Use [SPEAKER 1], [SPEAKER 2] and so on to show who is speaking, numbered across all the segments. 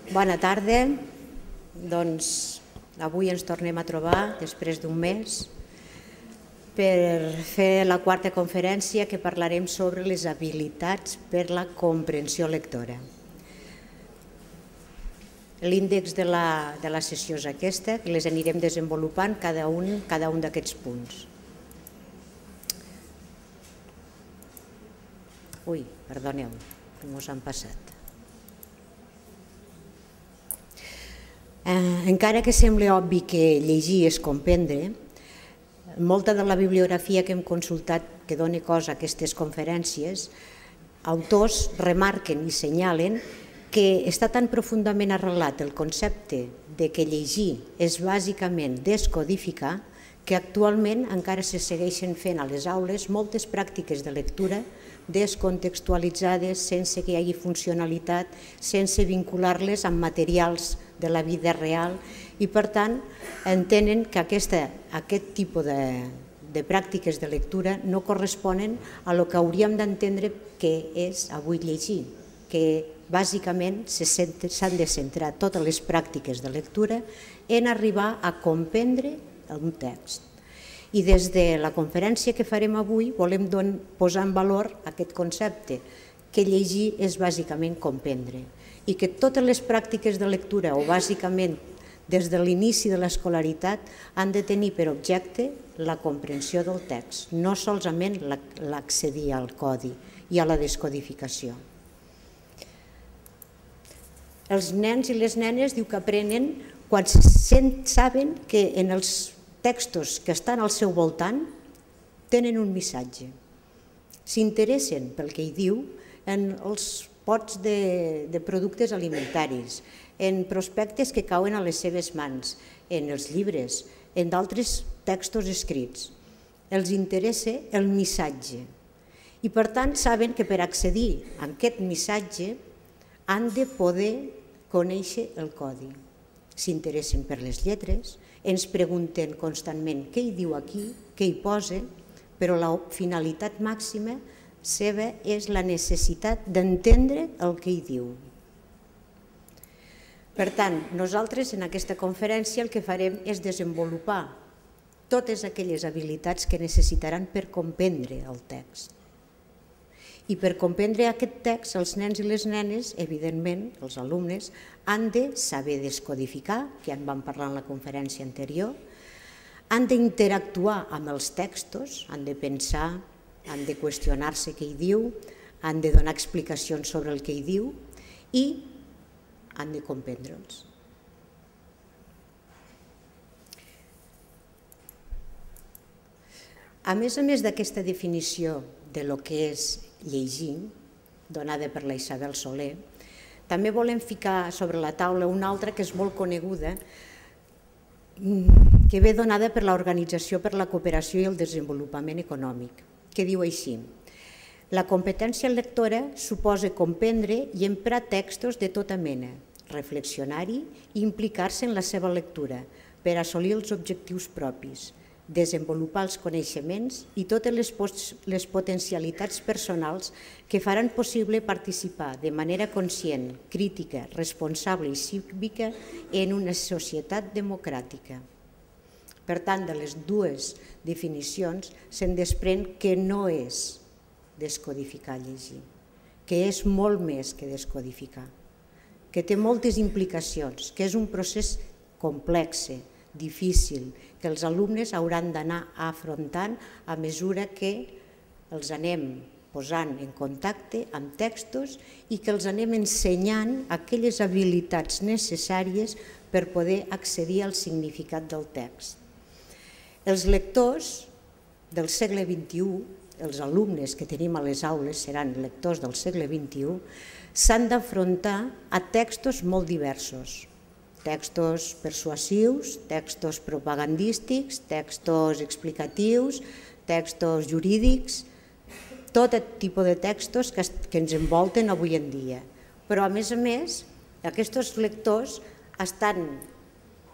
[SPEAKER 1] Bona tarda. Doncs avui ens tornem a trobar després d'un mes per fer la quarta conferència que parlarem sobre les habilitats per la comprensió lectora. L'índex de la sessió és aquesta, que les anirem desenvolupant cada un d'aquests punts. Ui, perdoneu, que mos han passat. Encara que sembli obvi que llegir és comprendre, molta de la bibliografia que hem consultat que dona cos a aquestes conferències, autors remarquen i senyalen que està tan profundament arrelat el concepte de que llegir és bàsicament descodificar que actualment encara se segueixen fent a les aules moltes pràctiques de lectura descontextualitzades, sense que hi hagi funcionalitat, sense vincular-les amb materials de la vida real i, per tant, entenen que aquest tipus de pràctiques de lectura no corresponen a el que hauríem d'entendre que és avui llegir, que bàsicament s'han de centrar totes les pràctiques de lectura en arribar a comprendre un text. I des de la conferència que farem avui volem posar en valor aquest concepte, que llegir és bàsicament comprendre i que totes les pràctiques de lectura, o bàsicament des de l'inici de l'escolaritat, han de tenir per objecte la comprensió del text, no solament l'accedir al codi i a la descodificació. Els nens i les nenes diu que aprenen quan saben que en els textos que estan al seu voltant tenen un missatge. S'interessen pel que hi diu en els pots de productes alimentaris, en prospectes que cauen a les seves mans, en els llibres, en d'altres textos escrits. Els interessa el missatge i, per tant, saben que per accedir a aquest missatge han de poder conèixer el codi. S'interessen per les lletres, ens pregunten constantment què hi diu aquí, què hi posa, però la finalitat màxima seva és la necessitat d'entendre el que hi diu. Per tant, nosaltres en aquesta conferència el que farem és desenvolupar totes aquelles habilitats que necessitaran per comprendre el text. I per comprendre aquest text, els nens i les nenes, evidentment, els alumnes, han de saber descodificar, que ja en vam parlar en la conferència anterior, han d'interactuar amb els textos, han de pensar, han de qüestionar-se què hi diu, han de donar explicacions sobre el que hi diu i han de comprendre'ls. A més d'aquesta definició de lo que és llegir, donada per la Isabel Soler, també volem ficar sobre la taula una altra que és molt coneguda, que ve donada per l'Organització per la Cooperació i el Desenvolupament Econòmic, que diu així: la competència lectora suposa comprendre i emprar textos de tota mena, reflexionar-hi i implicar-se en la seva lectura per assolir els objectius propis, desenvolupar els coneixements i totes les potencialitats personals que faran possible participar de manera conscient, crítica, responsable i cívica en una societat democràtica. Per tant, de les dues definicions se'n desprèn que no és descodificar llegir, que és molt més que descodificar, que té moltes implicacions, que és un procés complex, difícil, que els alumnes hauran d'anar afrontant a mesura que els anem posant en contacte amb textos i que els anem ensenyant aquelles habilitats necessàries per poder accedir al significat del text. Els lectors del segle XXI, els alumnes que tenim a les aules seran lectors del segle XXI, s'han d'afrontar a textos molt diversos. Textos persuasius, textos propagandístics, textos explicatius, textos jurídics, tot tipus de textos que ens envolten avui en dia. Però, a més, aquests lectors estan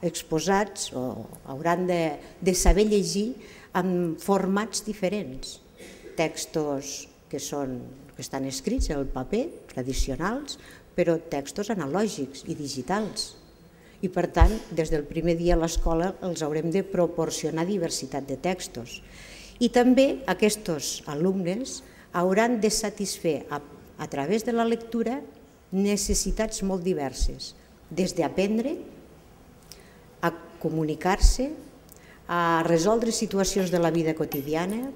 [SPEAKER 1] exposats o hauran de saber llegir en formats diferents. Textos que estan escrits en el paper, tradicionals, però textos analògics i digitals. I per tant, des del primer dia a l'escola els haurem de proporcionar diversitat de textos. I també aquests alumnes hauran de satisfer a través de la lectura necessitats molt diverses, des d'aprendre, a comunicar-se, a resoldre situacions de la vida quotidiana,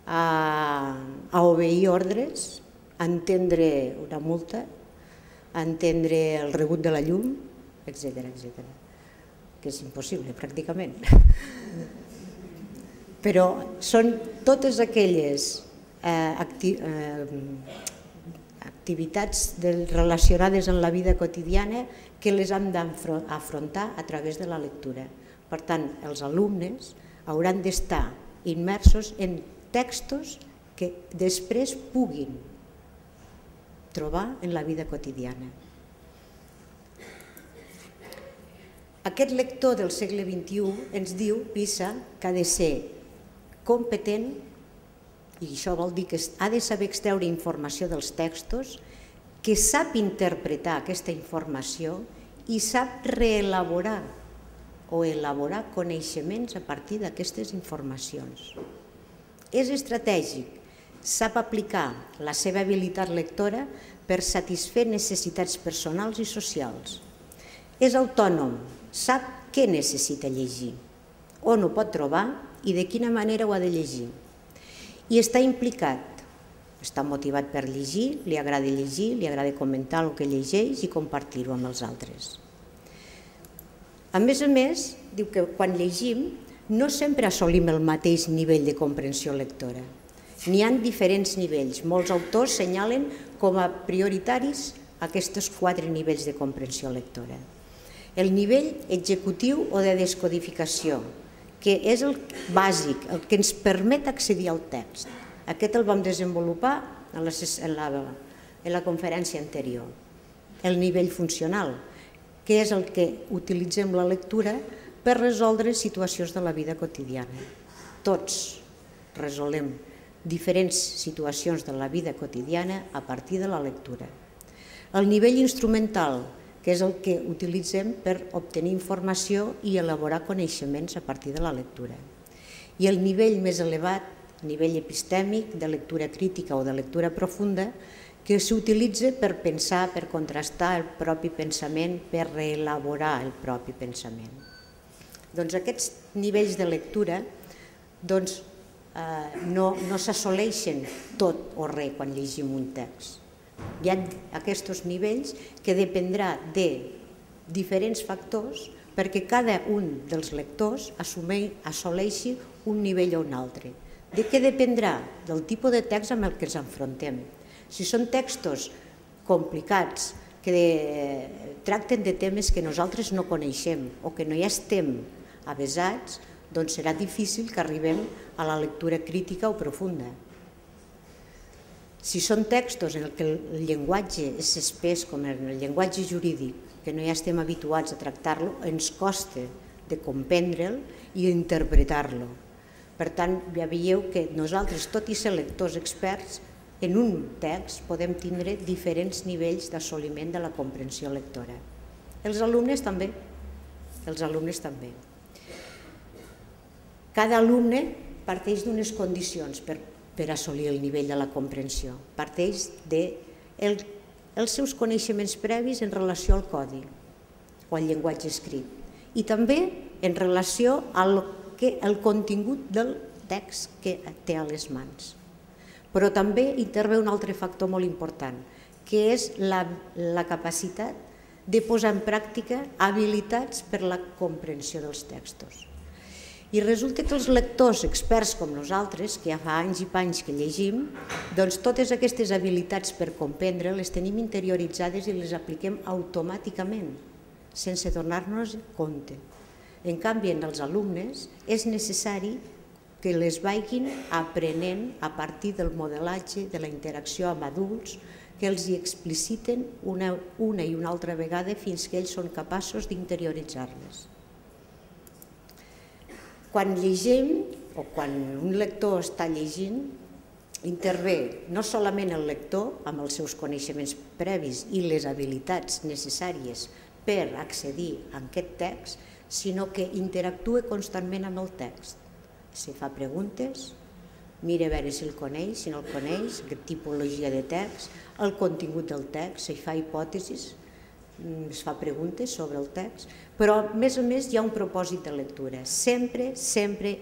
[SPEAKER 1] a obeir ordres, a entendre una multa, a entendre el rebut de la llum, etc. Que és impossible, pràcticament. Però són totes aquelles activitats relacionades amb la vida quotidiana que les hem d'afrontar a través de la lectura. Per tant, els alumnes hauran d'estar immersos en textos que després puguin trobar en la vida quotidiana. Aquest lector del segle XXI ens diu, PISA, que ha de ser competent, i això vol dir que ha de saber extreure informació dels textos, que sap interpretar aquesta informació i sap reelaborar o elaborar coneixements a partir d'aquestes informacions. És estratègic, sap aplicar la seva habilitat lectora per satisfer necessitats personals i socials. És autònom, sap què necessita llegir, on ho pot trobar i de quina manera ho ha de llegir. I està implicat, està motivat per llegir, li agrada llegir, li agrada comentar el que llegeix i compartir-ho amb els altres. A més, diu que quan llegim no sempre assolim el mateix nivell de comprensió lectora. N'hi ha diferents nivells. Molts autors senyalen com a prioritaris aquests 4 nivells de comprensió lectora. El nivell executiu o de descodificació, que és el bàsic, el que ens permet accedir al text. Aquest el vam desenvolupar en la conferència anterior. El nivell funcional, que és el que utilitzem la lectura per resoldre situacions de la vida quotidiana. Tots resolem diferents situacions de la vida quotidiana a partir de la lectura. El nivell instrumental, que és el que utilitzem per obtenir informació i elaborar coneixements a partir de la lectura. I el nivell més elevat, nivell epistèmic, de lectura crítica o de lectura profunda, que s'utilitza per pensar, per contrastar el propi pensament, per reelaborar el propi pensament. Doncs aquests nivells de lectura no s'assoleixen tot o res quan llegim un text. Hi ha aquests nivells que dependrà de diferents factors perquè cada un dels lectors assoleixi un nivell o un altre. De què dependrà? Del tipus de text amb el que ens enfrontem. Si són textos complicats que tracten de temes que nosaltres no coneixem o que no hi estem avesats, doncs serà difícil que arribem a la lectura crítica o profunda. Si són textos en què el llenguatge és espès, com en el llenguatge jurídic, que no hi estem habituats a tractar-lo, ens costa de comprendre'l i interpretar-lo. Per tant, ja veieu que nosaltres, tot i ser lectors experts, en un text podem tindre diferents nivells d'assoliment de la comprensió lectora. Els alumnes també. Cada alumne parteix d'unes condicions per assolir el nivell de la comprensió. Parteix dels seus coneixements previs en relació al codi o al llenguatge escrit i també en relació al contingut del text que té a les mans. Però també intervé un altre factor molt important, que és la capacitat de posar en pràctica habilitats per a la comprensió dels textos. I resulta que els lectors experts com nosaltres, que ja fa anys i panys que llegim, doncs totes aquestes habilitats per comprendre les tenim interioritzades i les apliquem automàticament, sense donar-nos compte. En canvi, en els alumnes és necessari que les vagin aprenent a partir del modelatge, de la interacció amb adults, que els hi expliciten una i una altra vegada fins que ells són capaços d'interioritzar-les. Quan llegim, o quan un lector està llegint, intervé no solament el lector amb els seus coneixements previs i les habilitats necessàries per accedir a aquest text, sinó que interactua constantment amb el text. Se fa preguntes, mira a veure si el coneix, si no el coneix, la tipologia de text, el contingut del text, se fa hipòtesis, es fa preguntes sobre el text, però a més hi ha un propòsit de lectura. Sempre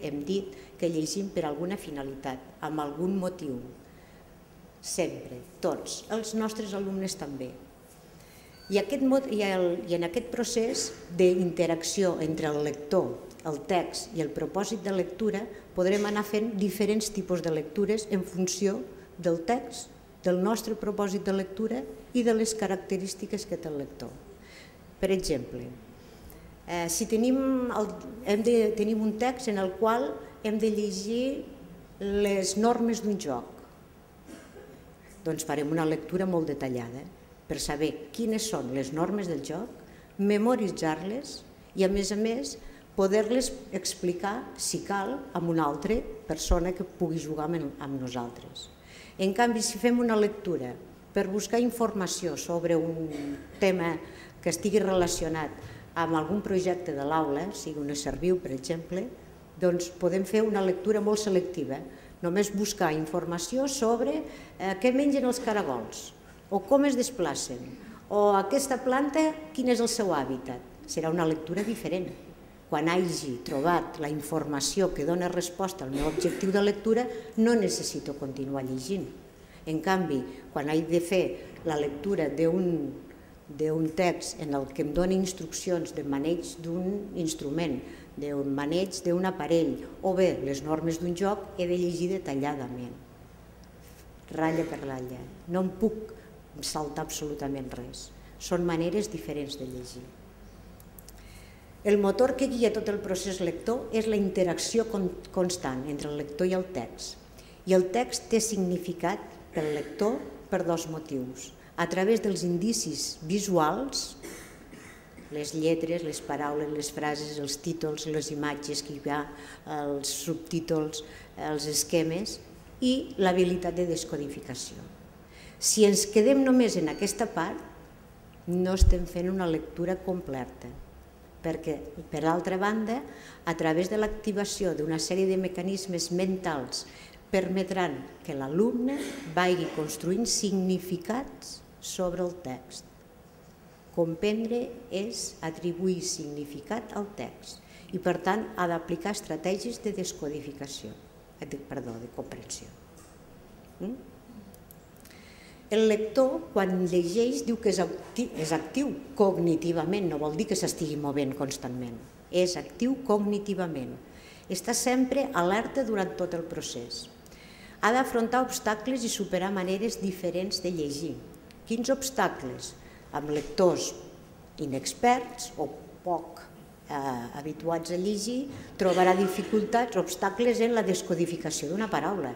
[SPEAKER 1] hem dit que llegim per alguna finalitat, amb algun motiu. Sempre, tots, els nostres alumnes també. I en aquest procés d'interacció entre el lector, el text i el propòsit de lectura podrem anar fent diferents tipus de lectures en funció del text, del nostre propòsit de lectura i de les característiques que té el lector. Per exemple, si tenim un text en el qual hem de llegir les normes d'un joc, doncs farem una lectura molt detallada per saber quines són les normes del joc, memoritzar-les i, a més, poder-les explicar, si cal, a una altra persona que pugui jugar amb nosaltres. En canvi, si fem una lectura per buscar informació sobre un tema que estigui relacionat amb algun projecte de l'aula, sigui una serviu, per exemple, doncs podem fer una lectura molt selectiva, només buscar informació sobre què mengen els caragols, o com es desplacen, o aquesta planta, quin és el seu hàbitat. Serà una lectura diferent. Quan hagi trobat la informació que dona resposta al meu objectiu de lectura, no necessito continuar llegint. En canvi, quan he de fer la lectura d'un text en el que em doni instruccions de maneig d'un instrument, de maneig d'un aparell, o bé les normes d'un joc, he de llegir detalladament, ratlla per ratlla. No em puc saltar absolutament res. Són maneres diferents de llegir. El motor que guia tot el procés lector és la interacció constant entre el lector i el text. I el text té significat pel lector per dos motius. A través dels indicis visuals, les lletres, les paraules, les frases, els títols, les imatges que hi ha, els subtítols, els esquemes i l'habilitat de descodificació. Si ens quedem només en aquesta part, no estem fent una lectura completa, perquè, per altra banda, a través de l'activació d'una sèrie de mecanismes mentals permetran que l'alumne vagi construint significats sobre el text. Comprendre és atribuir significat al text i, per tant, ha d'aplicar estratègies de descodificació, de comprensió. El lector, quan llegeix, diu que és actiu cognitivament, no vol dir que s'estigui movent constantment, és actiu cognitivament. Està sempre alerta durant tot el procés. Ha d'afrontar obstacles i superar maneres diferents de llegir. Quins obstacles? Amb lectors inexperts o poc habituats a llegir, trobarà dificultats, obstacles en la descodificació d'una paraula.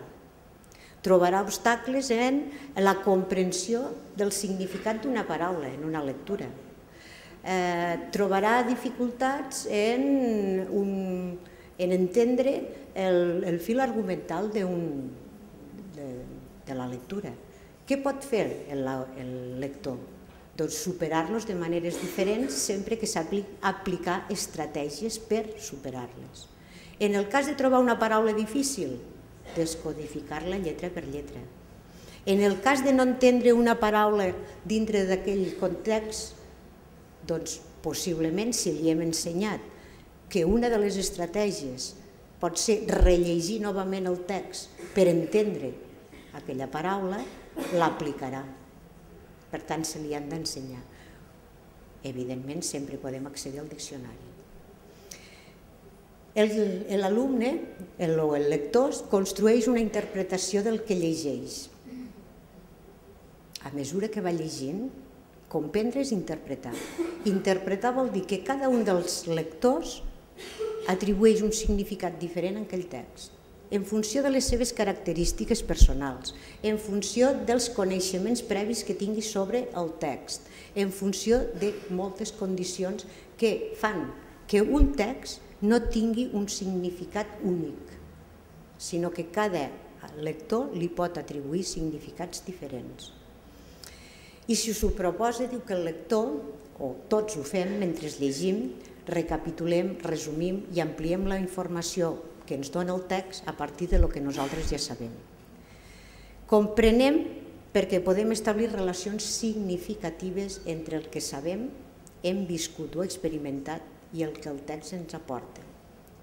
[SPEAKER 1] Trobarà obstacles en la comprensió del significat d'una paraula en una lectura. Trobarà dificultats en entendre el fil argumental de la lectura. Què pot fer el lector? Doncs superar-los de maneres diferents sempre que s'hagi d'aplicar estratègies per superar-les. En el cas de trobar una paraula difícil, descodificar-la lletra per lletra. En el cas de no entendre una paraula dintre d'aquell context, doncs possiblement si li hem ensenyat que una de les estratègies pot ser rellegir novament el text per entendre aquella paraula, l'aplicarà. Per tant, se li han d'ensenyar. Evidentment, sempre podem accedir al diccionari. L'alumne, el lector, construeix una interpretació del que llegeix. A mesura que va llegint, comprendre és interpretar. Interpretar vol dir que cada un dels lectors atribueix un significat diferent a aquell text, en funció de les seves característiques personals, en funció dels coneixements previs que tingui sobre el text, en funció de moltes condicions que fan que un text no tingui un significat únic, sinó que cada lector li pot atribuir significats diferents. I si us ho proposa, diu que el lector, o tots ho fem mentre llegim, recapitulem, resumim i ampliem la informació que ens dona el text a partir del que nosaltres ja sabem. Comprenem perquè podem establir relacions significatives entre el que sabem, hem viscut o experimentat i el que el text ens aporta.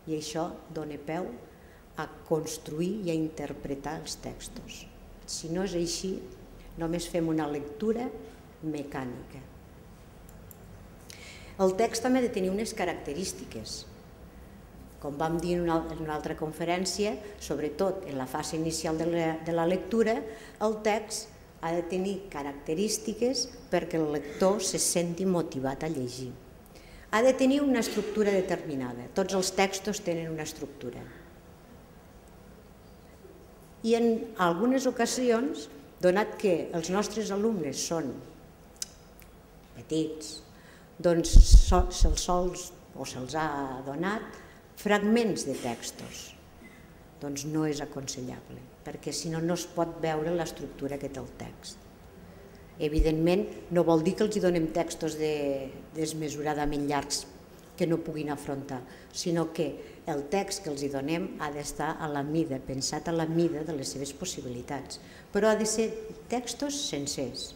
[SPEAKER 1] I això dona peu a construir i a interpretar els textos. Si no és així, només fem una lectura mecànica. El text també ha de tenir unes característiques. Com vam dir en una altra conferència, sobretot en la fase inicial de la lectura, el text ha de tenir característiques perquè el lector se senti motivat a llegir. Ha de tenir una estructura determinada. Tots els textos tenen una estructura. I en algunes ocasions, donat que els nostres alumnes són petits, doncs se'ls ha donat fragments de textos. Doncs no és aconsellable, perquè si no, no es pot veure l'estructura que té el text. Evidentment, no vol dir que els donem textos desmesuradament llargs que no puguin afrontar, sinó que el text que els donem ha d'estar a la mida, pensat a la mida de les seves possibilitats, però ha de ser textos sencers.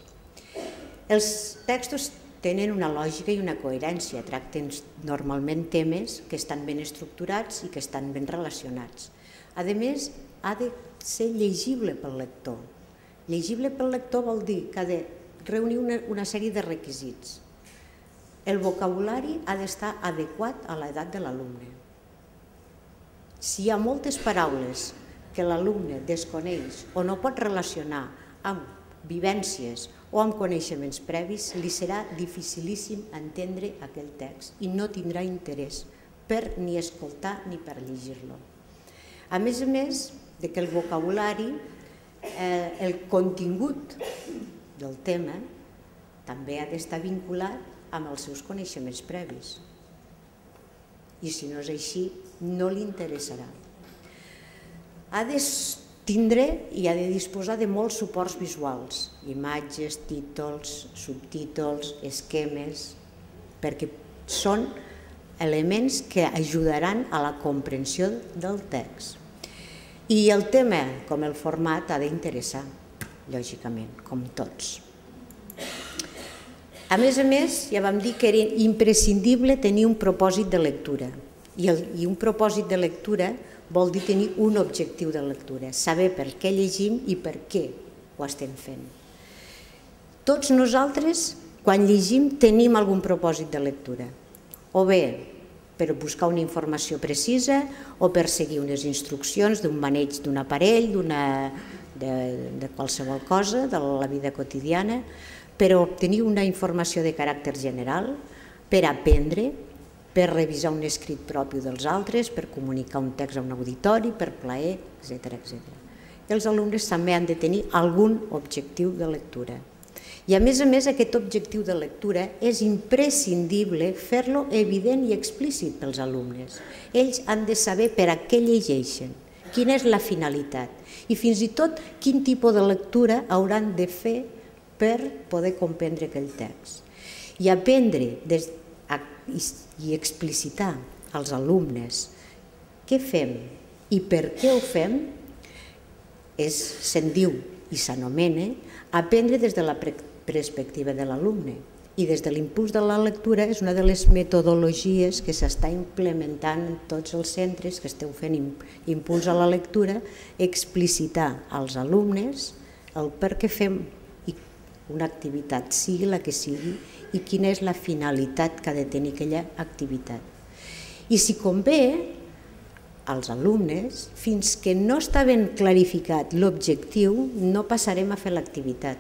[SPEAKER 1] Els textos tenen una lògica i una coherència, tracten normalment temes que estan ben estructurats i que estan ben relacionats. A més, ha de ser llegible pel lector. Llegible pel lector vol dir que ha de reunir una sèrie de requisits. El vocabulari ha d'estar adequat a l'edat de l'alumne. Si hi ha moltes paraules que l'alumne desconeix o no pot relacionar amb vivències o amb coneixements previs, li serà dificilíssim entendre aquell text i no tindrà interès per ni escoltar ni per llegir-lo. A més de que el vocabulari, el contingut del tema, també ha d'estar vinculat amb els seus coneixements previs. I si no és així, no li interessarà. Ha de tindre i ha de disposar de molts suports visuals, imatges, títols, subtítols, esquemes, perquè són elements que ajudaran a la comprensió del text. I el tema, com el format, ha d'interessar, lògicament, com tots. A més, ja vam dir que era imprescindible tenir un propòsit de lectura. I un propòsit de lectura vol dir tenir un objectiu de lectura, saber per què llegim i per què ho estem fent. Tots nosaltres, quan llegim, tenim algun propòsit de lectura, o bé per buscar una informació precisa o per seguir unes instruccions d'un maneig d'un aparell, de qualsevol cosa, de la vida quotidiana, per obtenir una informació de caràcter general, per aprendre, per revisar un escrit propi dels altres, per comunicar un text a un auditori, per plaer, etc. Els alumnes també han de tenir algun objectiu de lectura. I a més, aquest objectiu de lectura és imprescindible fer-lo evident i explícit pels alumnes. Ells han de saber per a què llegeixen, quina és la finalitat i fins i tot quin tipus de lectura hauran de fer per poder comprendre aquell text. I aprendre i explicitar als alumnes què fem i per què ho fem se'n diu i s'anomena aprendre des de la perspectiva de l'alumne. I des de l'impuls de la lectura és una de les metodologies que s'està implementant en tots els centres que esteu fent impuls a la lectura, explicitar als alumnes el per què fem una activitat, sigui la que sigui, i quina és la finalitat que ha de tenir aquella activitat. I si convé, als alumnes, fins que no està ben clarificat l'objectiu, no passarem a fer l'activitat.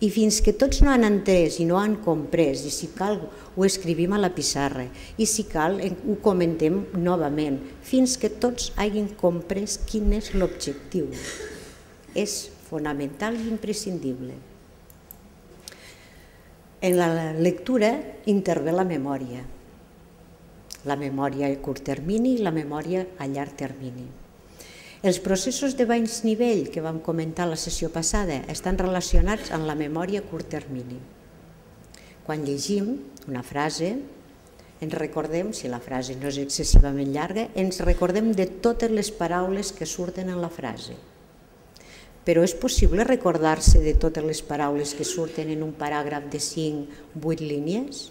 [SPEAKER 1] I fins que tots no han entès i no han comprès, i si cal ho escrivim a la pissarra, i si cal ho comentem novament, fins que tots hagin comprès quin és l'objectiu. És fonamental i imprescindible. En la lectura intervé la memòria a curt termini i la memòria a llarg termini. Els processos de baix nivell que vam comentar la sessió passada estan relacionats amb la memòria a curt termini. Quan llegim una frase, ens recordem, si la frase no és excessivament llarga, ens recordem de totes les paraules que surten en la frase. Però és possible recordar-se de totes les paraules que surten en un paràgraf de 5-8 línies?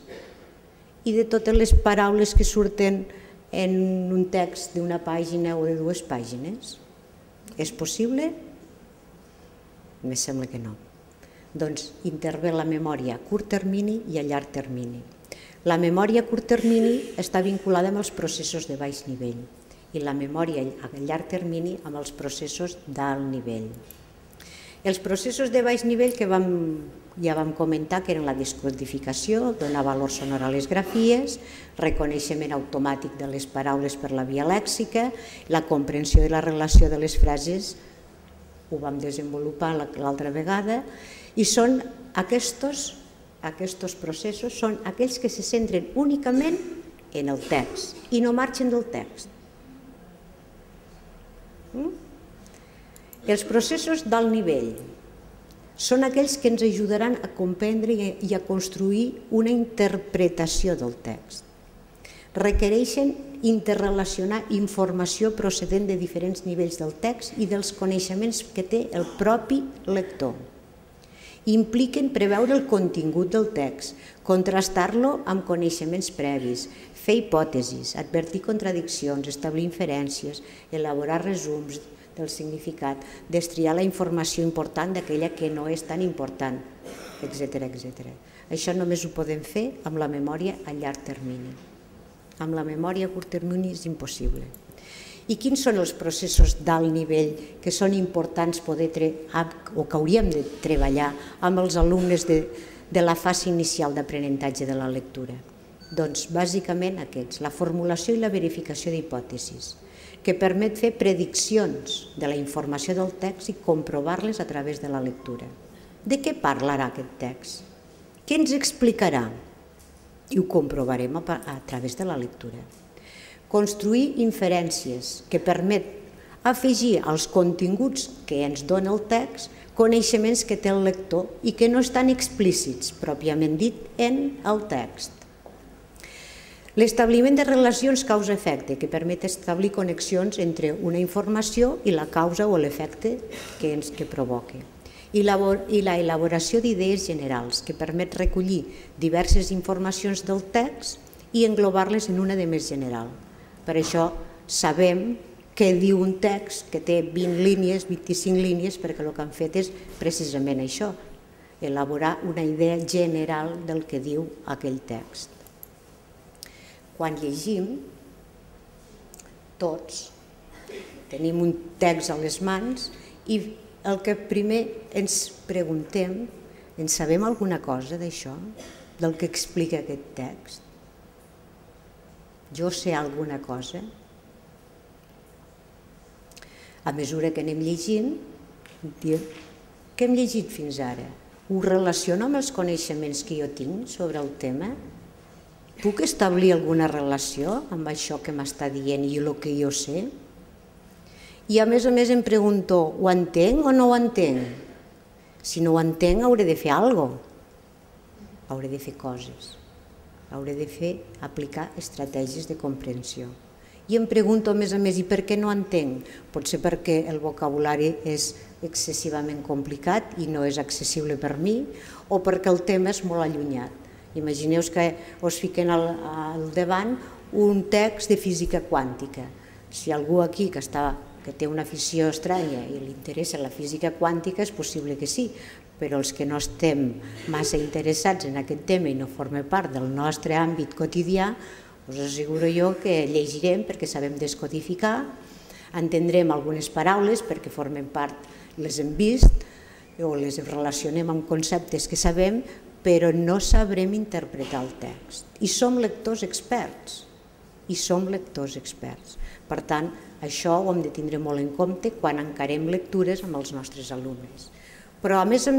[SPEAKER 1] I de totes les paraules que surten en un text d'una pàgina o de 2 pàgines? És possible? Me sembla que no. Doncs intervé la memòria a curt termini i a llarg termini. La memòria a curt termini està vinculada amb els processos de baix nivell i la memòria a llarg termini amb els processos d'alt nivell. Els processos de baix nivell que ja vam comentar que eren la descodificació, donar valor sonor a les grafies, reconeixement automàtic de les paraules per la via lèxica, la comprensió i la relació de les frases, ho vam desenvolupar l'altra vegada, i són aquests processos són aquells que se centren únicament en el text i no marxen del text. Els processos d'alt nivell són aquells que ens ajudaran a comprendre i a construir una interpretació del text. Requereixen interrelacionar informació procedent de diferents nivells del text i dels coneixements que té el propi lector. Impliquen preveure el contingut del text, contrastar-lo amb coneixements previs, fer hipòtesis, advertir contradiccions, establir inferències, elaborar resums del significat, destriar la informació important d'aquella que no és tan important, etc. Això només ho podem fer amb la memòria a llarg termini. Amb la memòria a curt termini és impossible. I quins són els processos d'alt nivell que són importants poder o que hauríem de treballar amb els alumnes de la fase inicial d'aprenentatge de la lectura? Doncs bàsicament aquests, la formulació i la verificació d'hipòtesis, que permet fer prediccions de la informació del text i comprovar-les a través de la lectura. De què parlarà aquest text? Què ens explicarà? I ho comprovarem a través de la lectura. Construir inferències, que permet afegir als continguts que ens dona el text coneixements que té el lector i que no estan explícits, pròpiament dit, en el text. L'establiment de relacions causa-efecte, que permet establir connexions entre una informació i la causa o l'efecte que provoca. I la elaboració d'idees generals, que permet recollir diverses informacions del text i englobar-les en una de més general. Per això sabem què diu un text que té 20 línies, 25 línies, perquè el que han fet és precisament això, elaborar una idea general del que diu aquell text. Quan llegim, tots tenim un text a les mans i el que primer ens preguntem, en sabem alguna cosa d'això, del que explica aquest text? Jo sé alguna cosa? A mesura que anem llegint, diem, què hem llegit fins ara? Ho relaciono amb els coneixements que jo tinc sobre el tema? Puc establir alguna relació amb això que m'està dient i el que jo sé? I a més em pregunto, ho entenc o no ho entenc? Si no ho entenc, hauré de fer alguna cosa. Hauré de fer coses. Hauré de aplicar estratègies de comprensió. I em pregunto, a més, i per què no entenc? Potser perquè el vocabulari és excessivament complicat i no és accessible per mi, o perquè el tema és molt allunyat. Imagineu-vos que us fiquen al davant un text de física quàntica. Si algú aquí que té una afició estranya i li interessa la física quàntica, és possible que sí, però els que no estem massa interessats en aquest tema i no forma part del nostre àmbit quotidià, us asseguro jo que llegirem perquè sabem descodificar, entendrem algunes paraules perquè formen part, les hem vist o les relacionem amb conceptes que sabem, però no sabrem interpretar el text. I som lectors experts. Per tant, això ho hem de tindre molt en compte quan encarem lectures amb els nostres alumnes. Però, a més,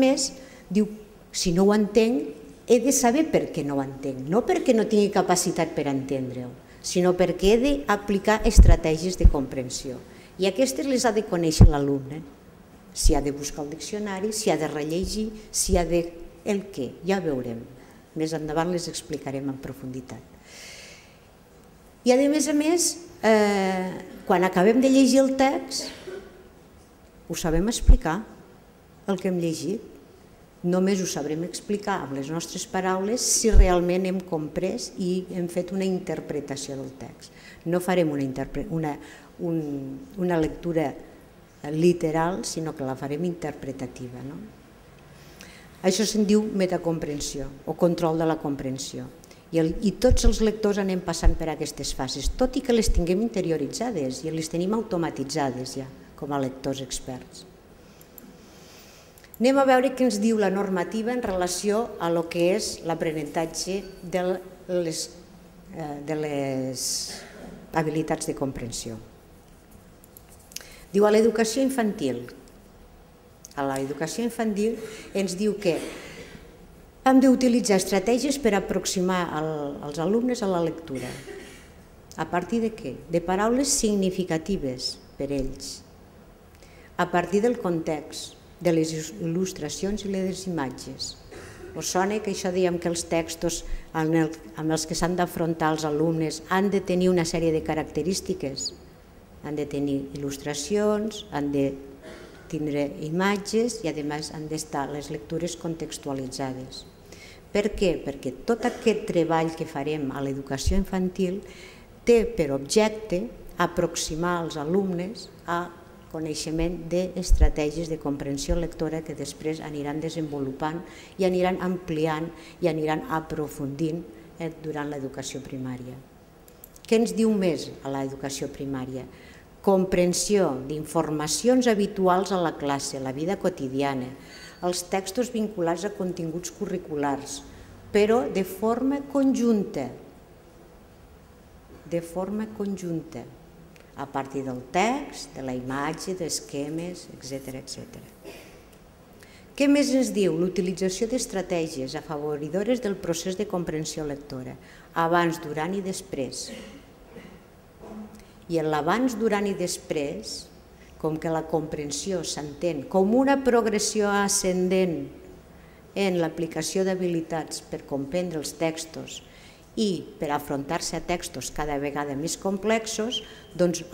[SPEAKER 1] diu, si no ho entenc, he de saber per què no ho entenc. No perquè no tingui capacitat per entendre-ho, sinó perquè he d'aplicar estratègies de comprensió. I aquestes les ha de conèixer l'alumne. Si ha de buscar el diccionari, si ha de rellegir, si ha de... el què, ja veurem. Més endavant les explicarem en profunditat. I a més, quan acabem de llegir el text, ho sabem explicar, el que hem llegit. Només ho sabrem explicar amb les nostres paraules si realment hem comprès i hem fet una interpretació del text. No farem una lectura literal, sinó que la farem interpretativa. Això se'n diu metacomprensió o control de la comprensió. I tots els lectors anem passant per aquestes fases, tot i que les tinguem interioritzades i les tenim automatitzades ja, com a lectors experts. Anem a veure què ens diu la normativa en relació a lo que és l'aprenentatge de les habilitats de comprensió. Diu a l'educació infantil. A l'educació infantil ens diu que hem d'utilitzar estratègies per aproximar els alumnes a la lectura. A partir de què? De paraules significatives per ells. A partir del context, de les il·lustracions i les imatges. Us sona que això dèiem que els textos amb els que s'han d'afrontar els alumnes han de tenir una sèrie de característiques? Han de tenir il·lustracions, han de tindre imatges i a més han d'estar les lectures contextualitzades. Per què? Perquè tot aquest treball que farem a l'educació infantil té per objecte aproximar els alumnes a coneixement d'estratègies de comprensió lectora que després aniran desenvolupant i aniran ampliant i aniran aprofundint durant l'educació primària. Què ens diu més a l'educació primària? Comprensió d'informacions habituals a la classe, a la vida quotidiana, els textos vinculats a continguts curriculars, però de forma conjunta, a partir del text, de la imatge, d'esquemes, etc. Què més ens diu? L'utilització d'estratègies afavoridores del procés de comprensió lectora, abans, durant i després. I en l'abans, durant i després, com que la comprensió s'entén com una progressió ascendent en l'aplicació d'habilitats per comprendre els textos i per afrontar-se a textos cada vegada més complexos, doncs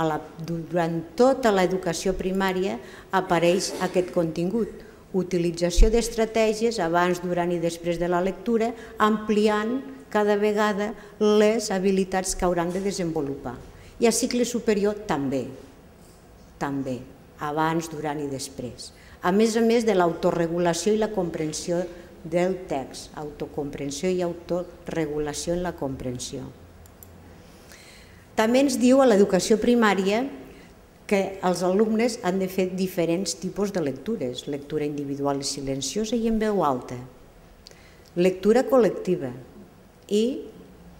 [SPEAKER 1] durant tota l'educació primària apareix aquest contingut. Utilització d'estratègies abans, durant i després de la lectura, ampliant cada vegada les habilitats que hauran de desenvolupar. I a cicle superior també, abans, durant i després. A més de l'autoregulació i la comprensió del text, autocomprensió i autorregulació en la comprensió. També ens diu a l'educació primària que els alumnes han de fer diferents tipus de lectures, lectura individual i silenciosa i en veu alta, lectura col·lectiva i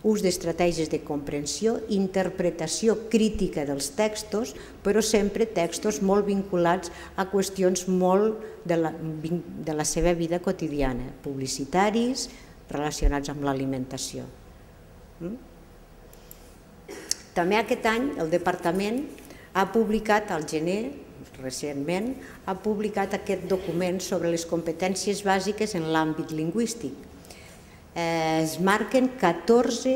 [SPEAKER 1] ús d'estratègies de comprensió, interpretació crítica dels textos, però sempre textos molt vinculats a qüestions molt de la seva vida quotidiana, publicitaris, relacionats amb l'alimentació. També aquest any el departament ha publicat, al gener, recentment, ha publicat aquest document sobre les competències bàsiques en l'àmbit lingüístic. Es marquen 14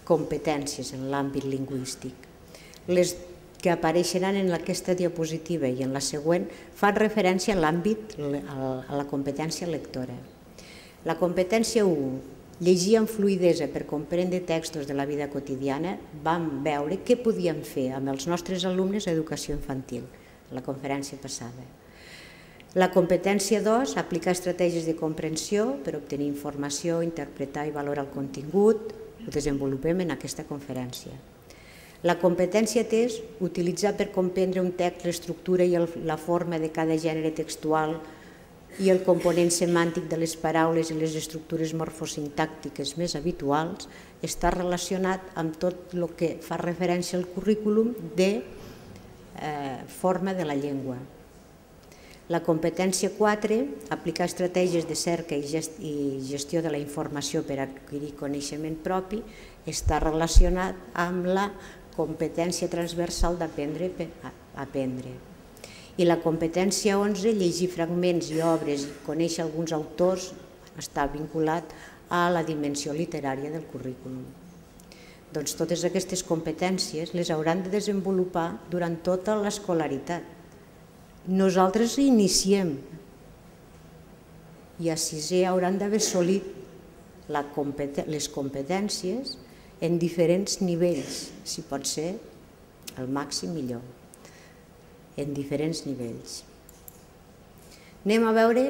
[SPEAKER 1] competències en l'àmbit lingüístic. Les que apareixeran en aquesta diapositiva i en la següent fan referència a l'àmbit, a la competència lectora. La competència 1, llegir amb fluïdesa per comprendre textos de la vida quotidiana, vam veure què podíem fer amb els nostres alumnes a educació infantil, a la conferència passada. La competència 2, aplicar estratègies de comprensió per obtenir informació, interpretar i valorar el contingut, ho desenvolupem en aquesta conferència. La competència 3, utilitzar per comprendre un text l'estructura i la forma de cada gènere textual i el component semàntic de les paraules i les estructures morfosintàctiques més habituals, està relacionat amb tot el que fa referència al currículum de forma de la llengua. La competència 4, aplicar estratègies de cerca i gestió de la informació per adquirir coneixement propi, està relacionat amb la competència transversal d'aprendre a aprendre. I la competència 11, llegir fragments i obres i conèixer alguns autors, està vinculat a la dimensió literària del currículum. Doncs totes aquestes competències les hauran de desenvolupar durant tota l'escolaritat. Nosaltres iniciem i a sisè hauran d'haver assolit les competències en diferents nivells, si pot ser el màxim millor, en diferents nivells. Anem a veure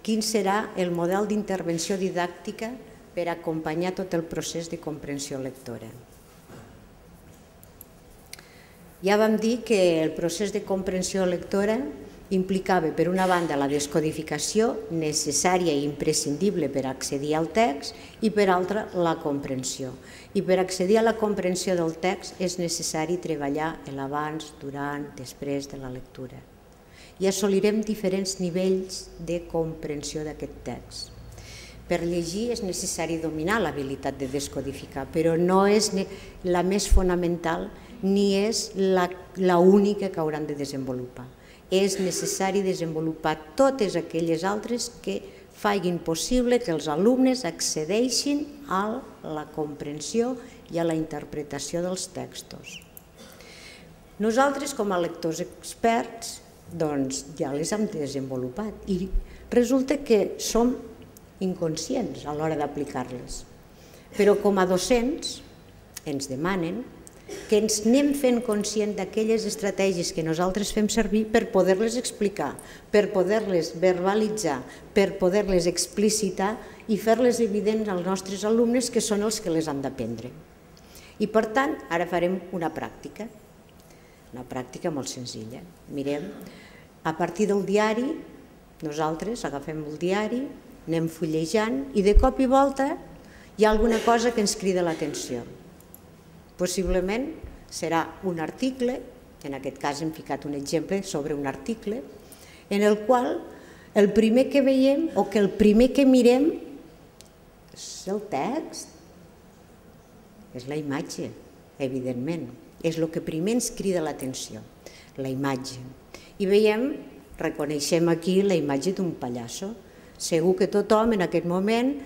[SPEAKER 1] quin serà el model d'intervenció didàctica per acompanyar tot el procés de comprensió lectora. Ja vam dir que el procés de comprensió lectora implicava, per una banda, la descodificació necessària i imprescindible per accedir al text i, per altra, la comprensió. I per accedir a la comprensió del text és necessari treballar l'abans, durant, després de la lectura. I assolirem diferents nivells de comprensió d'aquest text. Per llegir és necessari dominar l'habilitat de descodificar, però no és la més fonamental ni és l'única que hauran de desenvolupar. És necessari desenvolupar totes aquelles altres que facin possible que els alumnes accedeixin a la comprensió i a la interpretació dels textos. Nosaltres, com a lectors experts, doncs ja les hem desenvolupat i resulta que som inconscients a l'hora d'aplicar-les. Però com a docents ens demanen que ens anem fent conscient d'aquelles estratègies que nosaltres fem servir per poder-les explicar, per poder-les verbalitzar, per poder-les explicitar i fer-les evidents als nostres alumnes que són els que les han d'aprendre. I per tant, ara farem una pràctica molt senzilla. Mirem, a partir del diari, nosaltres agafem el diari, anem fullejant i de cop i volta hi ha alguna cosa que ens crida l'atenció. Possiblement serà un article, en aquest cas hem ficat un exemple sobre un article, en el qual el primer que veiem o que el primer que mirem és el text, és la imatge, evidentment. És el que primer ens crida l'atenció, la imatge. I veiem, reconeixem aquí la imatge d'un pallasso. Segur que tothom en aquest moment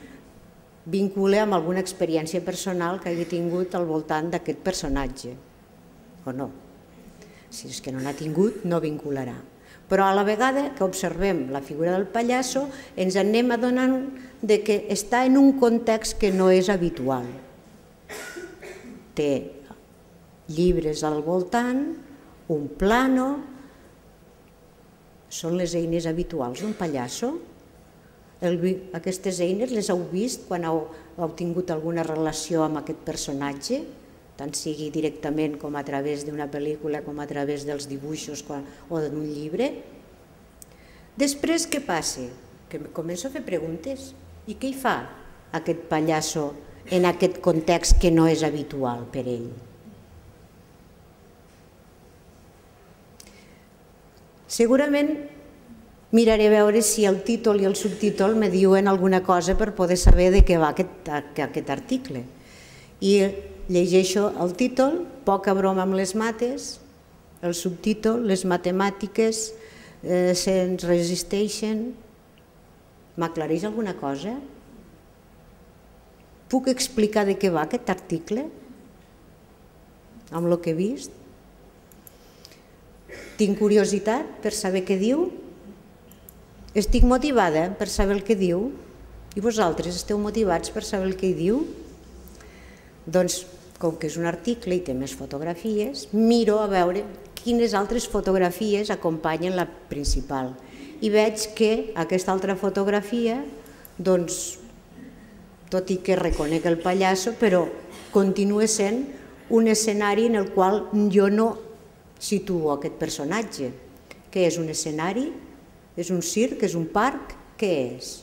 [SPEAKER 1] vincula amb alguna experiència personal que hagi tingut al voltant d'aquest personatge, o no. Si és que no n'ha tingut, no vincularà. Però a la vegada que observem la figura del pallasso ens anem adonant que està en un context que no és habitual. Té llibres al voltant, un plano. Són les eines habituals d'un pallasso? Aquestes eines les heu vist quan heu tingut alguna relació amb aquest personatge, tant sigui directament com a través d'una pel·lícula, com a través dels dibuixos o d'un llibre? Després què passa? Que començo a fer preguntes. I què hi fa aquest pallasso en aquest context que no és habitual per ell? Segurament miraré a veure si el títol i el subtítol me diuen alguna cosa per poder saber de què va aquest article. I llegeixo el títol, poca broma amb les mates, el subtítol, les matemàtiques se'ns resisteixen. M'aclareix alguna cosa? Puc explicar de què va aquest article? Amb el que he vist? Tinc curiositat per saber què diu? Estic motivada per saber el que diu? I vosaltres esteu motivats per saber el que hi diu? Doncs, com que és un article i té més fotografies, miro a veure quines altres fotografies acompanyen la principal. I veig que aquesta altra fotografia, doncs, tot i que reconec el pallasso, però continua sent un escenari en el qual jo no situo aquest personatge. Què és un escenari? És un circ? És un parc? Què és?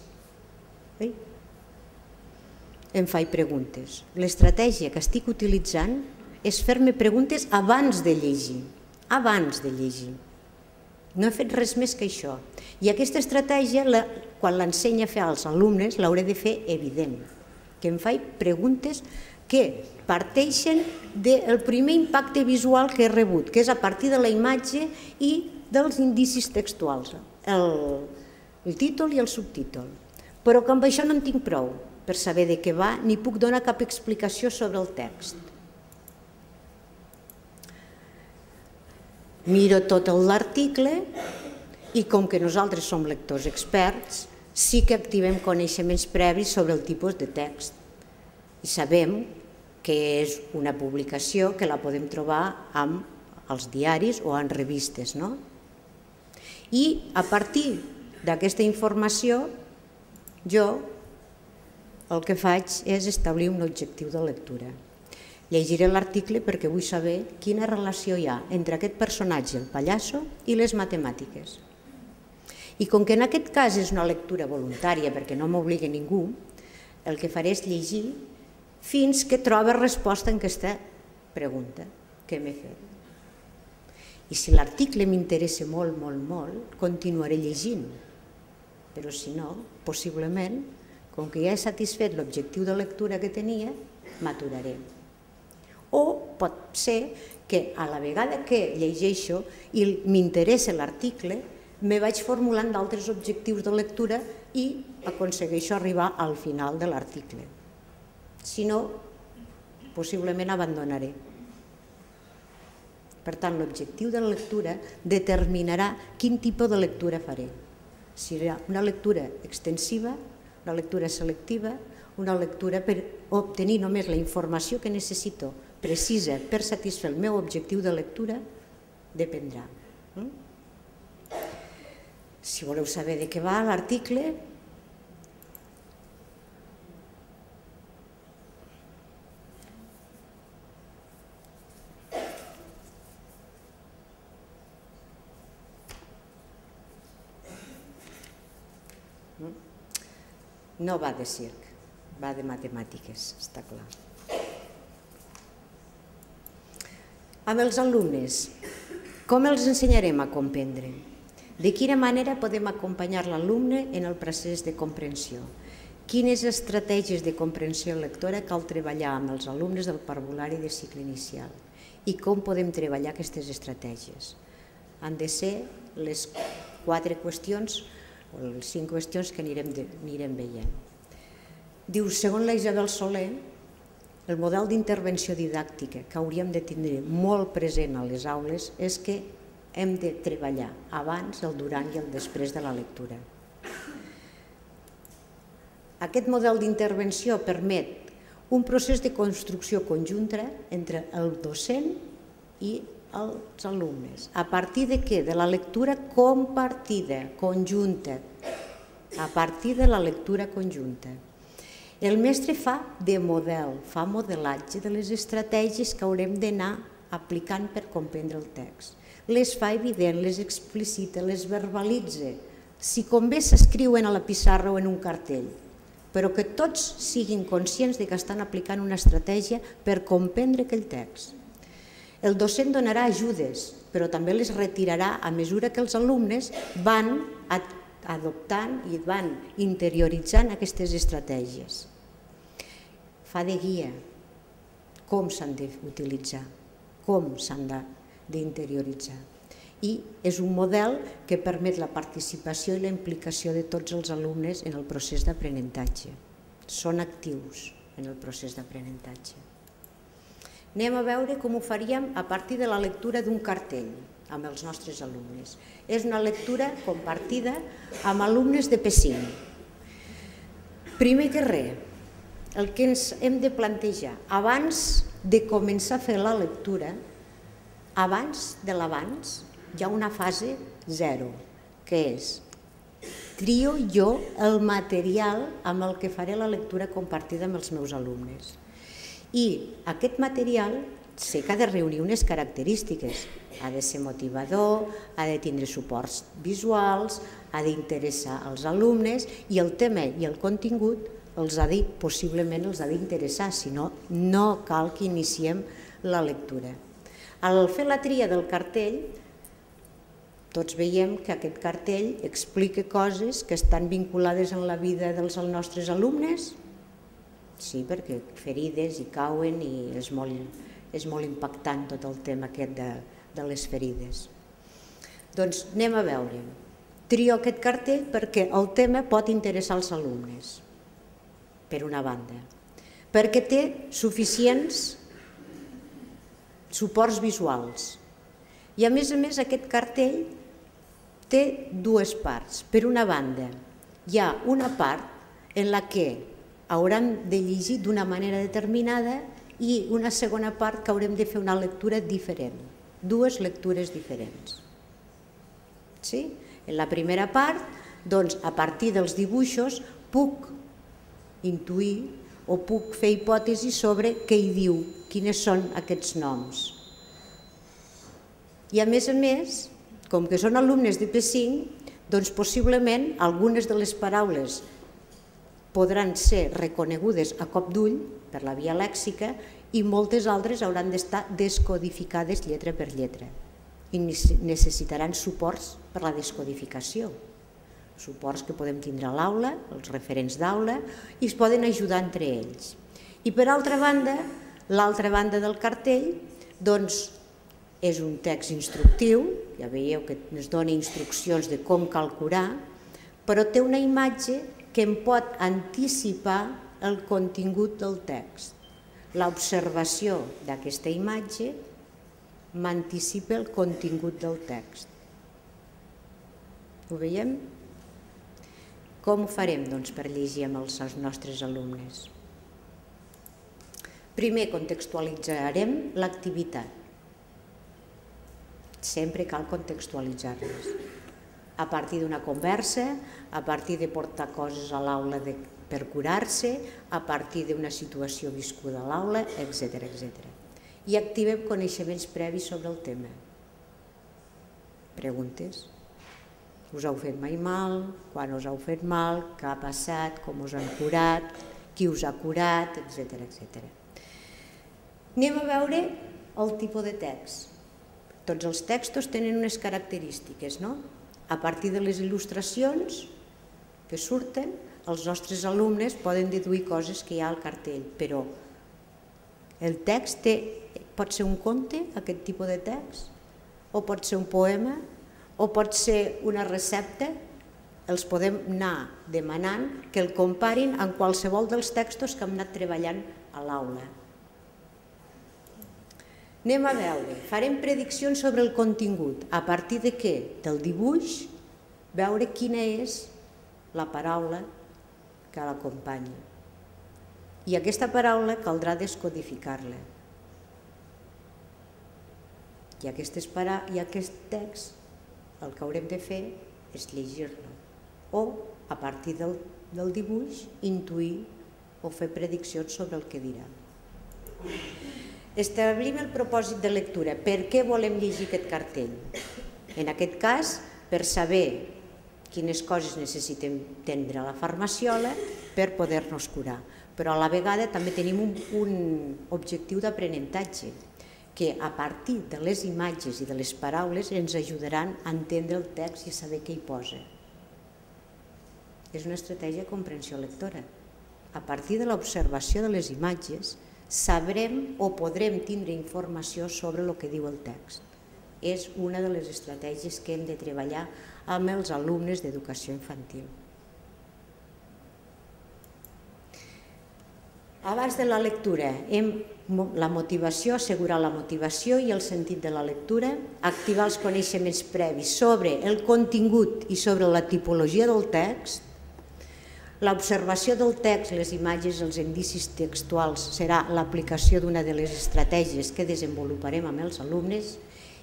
[SPEAKER 1] Em faig preguntes. L'estratègia que estic utilitzant és fer-me preguntes abans de llegir. Abans de llegir. No he fet res més que això. I aquesta estratègia, quan l'ensenya a fer als alumnes, l'hauré de fer evident. que em faig preguntes que parteixen del primer impacte visual que he rebut, que és a partir de la imatge i dels indicis textuals, el títol i el subtítol. Però que amb això no en tinc prou per saber de què va, ni puc donar cap explicació sobre el text. Miro tot l'article i com que nosaltres som lectors experts, sí que activem coneixements previs sobre el tipus de text. I sabem que és una publicació que la podem trobar als diaris o en revistes. I a partir d'aquesta informació, jo el que faig és establir un objectiu de lectura. Llegiré l'article perquè vull saber quina relació hi ha entre aquest personatge, el pallasso, i les matemàtiques. I com que en aquest cas és una lectura voluntària, perquè no m'obliga ningú, el que faré és llegir fins que trobi resposta en aquesta pregunta que m'he fet. I si l'article m'interessa molt, molt, molt, continuaré llegint. Però si no, possiblement, com que ja he satisfet l'objectiu de lectura que tenia, m'aturaré. O pot ser que a la vegada que llegeixo i m'interessa l'article, me vaig formulant d'altres objectius de lectura i aconsegueixo arribar al final de l'article. Si no, possiblement abandonaré. Per tant, l'objectiu de la lectura determinarà quin tipus de lectura faré. Si serà una lectura extensiva, una lectura selectiva, una lectura per obtenir només la informació que necessito precisa per satisfer el meu objectiu de lectura, dependrà. Si voleu saber de què va l'article, no va de circ, va de matemàtiques, està clar. Amb els alumnes, com els ensenyarem a comprendre? De quina manera podem acompanyar l'alumne en el procés de comprensió? Quines estratègies de comprensió lectora cal treballar amb els alumnes del parvulari de cicle inicial? I com podem treballar aquestes estratègies? Han de ser les 4 qüestions o les 5 qüestions que anirem veient. Diu, segons la Isabel Soler, el model d'intervenció didàctica que hauríem de tindre molt present a les aules és que hem de treballar abans, el durant i el després de la lectura. Aquest model d'intervenció permet un procés de construcció conjunta entre el docent i els alumnes. A partir de què? De la lectura compartida, conjunta. A partir de la lectura conjunta. El mestre fa de model, fa modelatge de les estratègies que haurem d'anar aplicant per comprendre el text. Les fa evident, les explicita, les verbalitza. Si convé s'escriuen a la pissarra o en un cartell, però que tots siguin conscients que estan aplicant una estratègia per comprendre aquell text. El docent donarà ajudes, però també les retirarà a mesura que els alumnes van adoptant i van interioritzant aquestes estratègies. Fa de guia com s'han d'utilitzar, com s'han d'interioritzar. I és un model que permet la participació i la implicació de tots els alumnes en el procés d'aprenentatge. Són actius en el procés d'aprenentatge. Anem a veure com ho faríem a partir de la lectura d'un cartell amb els nostres alumnes. És una lectura compartida amb alumnes de P5. Primer que res, el que ens hem de plantejar abans de començar a fer la lectura, abans de l'abans, hi ha una fase 0, que és trio jo el material amb el que faré la lectura compartida amb els meus alumnes. I aquest material sé que ha de reunir unes característiques. Ha de ser motivador, ha de tindre suports visuals, ha d'interessar als alumnes i el tema i el contingut possiblement els ha d'interessar, si no, no cal que iniciem la lectura. Al fer la tria del cartell, tots veiem que aquest cartell explica coses que estan vinculades en la vida dels nostres alumnes. Sí, perquè ferides i cauen i és molt impactant tot el tema aquest de les ferides. Doncs anem a veure. Trio aquest cartell perquè el tema pot interessar als alumnes, per una banda, perquè té suficients suports visuals. I a més aquest cartell té dues parts. Per una banda, hi ha una part en la que hauran de llegir d'una manera determinada i una segona part que haurem de fer una lectura diferent, dues lectures diferents. Sí? En la primera part, doncs, a partir dels dibuixos, puc intuir o puc fer hipòtesis sobre què hi diu, quines són aquests noms. I a més, com que són alumnes de P5, doncs possiblement algunes de les paraules podran ser reconegudes a cop d'ull per la via lèxica i moltes altres hauran d'estar descodificades lletra per lletra i necessitaran suports per la descodificació, suports que podem tindre a l'aula, els referents d'aula, i es poden ajudar entre ells. I per altra banda, l'altra banda del cartell, doncs, és un text instructiu, ja veieu que ens dona instruccions de com calcular, però té una imatge que em pot anticipar el contingut del text. L'observació d'aquesta imatge m'anticipa el contingut del text. Ho veiem? Com ho farem, doncs, per llegir amb els nostres alumnes? Primer contextualitzarem l'activitat. Sempre cal contextualitzar-les. A partir d'una conversa, a partir de portar coses a l'aula per curar-se, a partir d'una situació viscuda a l'aula, etc. I activem coneixements previs sobre el tema. Preguntes. Us heu fet mai mal? Quan us heu fet mal? Què ha passat? Com us han curat? Qui us ha curat? Etc. Anem a veure el tipus de text. Tots els textos tenen unes característiques, no? A partir de les il·lustracions que surten, els nostres alumnes poden deduir coses que hi ha al cartell, però el text pot ser un conte, aquest tipus de text, o pot ser un poema, o pot ser una recepta. Els podem anar demanant que el comparin amb qualsevol dels textos que hem anat treballant a l'aula. Anem a veure, farem prediccions sobre el contingut. A partir de què? Del dibuix, veure quina és la paraula que l'acompanya. I aquesta paraula caldrà descodificar-la. I aquest text, el que haurem de fer és llegir-lo. O, a partir del dibuix, intuir o fer prediccions sobre el que dirà. Establim el propòsit de lectura. Per què volem llegir aquest cartell? En aquest cas, per saber quines coses necessitem tindre a la farmaciola per poder-nos curar. Però a la vegada també tenim un objectiu d'aprenentatge, que a partir de les imatges i de les paraules ens ajudaran a entendre el text i a saber què hi posa. És una estratègia de comprensió lectora. A partir de l'observació de les imatges, sabrem o podrem tindre informació sobre el que diu el text. És una de les estratègies que hem de treballar amb els alumnes d'educació infantil. Abans de la lectura, la motivació, assegurar la motivació i el sentit de la lectura, activar els coneixements previs sobre el contingut i sobre la tipologia del text. L'observació del text, les imatges, els indicis textuals serà l'aplicació d'una de les estratègies que desenvoluparem amb els alumnes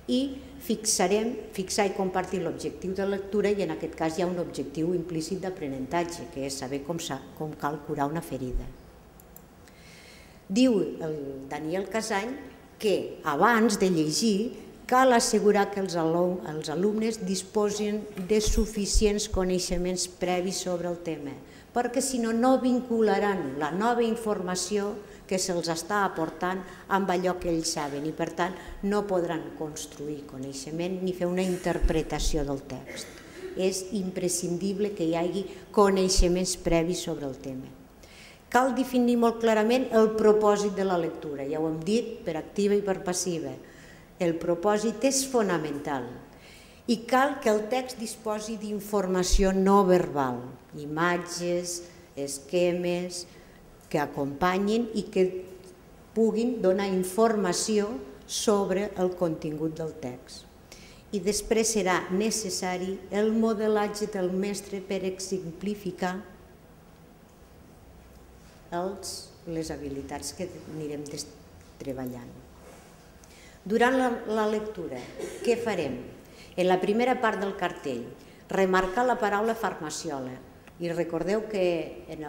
[SPEAKER 1] i fixar i compartir l'objectiu de lectura i en aquest cas hi ha un objectiu implícit d'aprenentatge, que és saber com cal curar una ferida. Diu el Daniel Casany que abans de llegir cal assegurar que els alumnes disposin de suficients coneixements previs sobre el tema, perquè si no, no vincularan la nova informació que se'ls està aportant amb allò que ells saben i, per tant, no podran construir coneixement ni fer una interpretació del text. És imprescindible que hi hagi coneixements previs sobre el tema. Cal definir molt clarament el propòsit de la lectura, ja ho hem dit, per activa i per passiva. El propòsit és fonamental i cal que el text disposi d'informació no verbal, imatges, esquemes que acompanyin i que puguin donar informació sobre el contingut del text. I després serà necessari el modelatge del mestre per exemplificar les habilitats que anirem treballant. Durant la lectura, què farem? En la primera part del cartell, remarcar la paraula farmaciola. I recordeu que en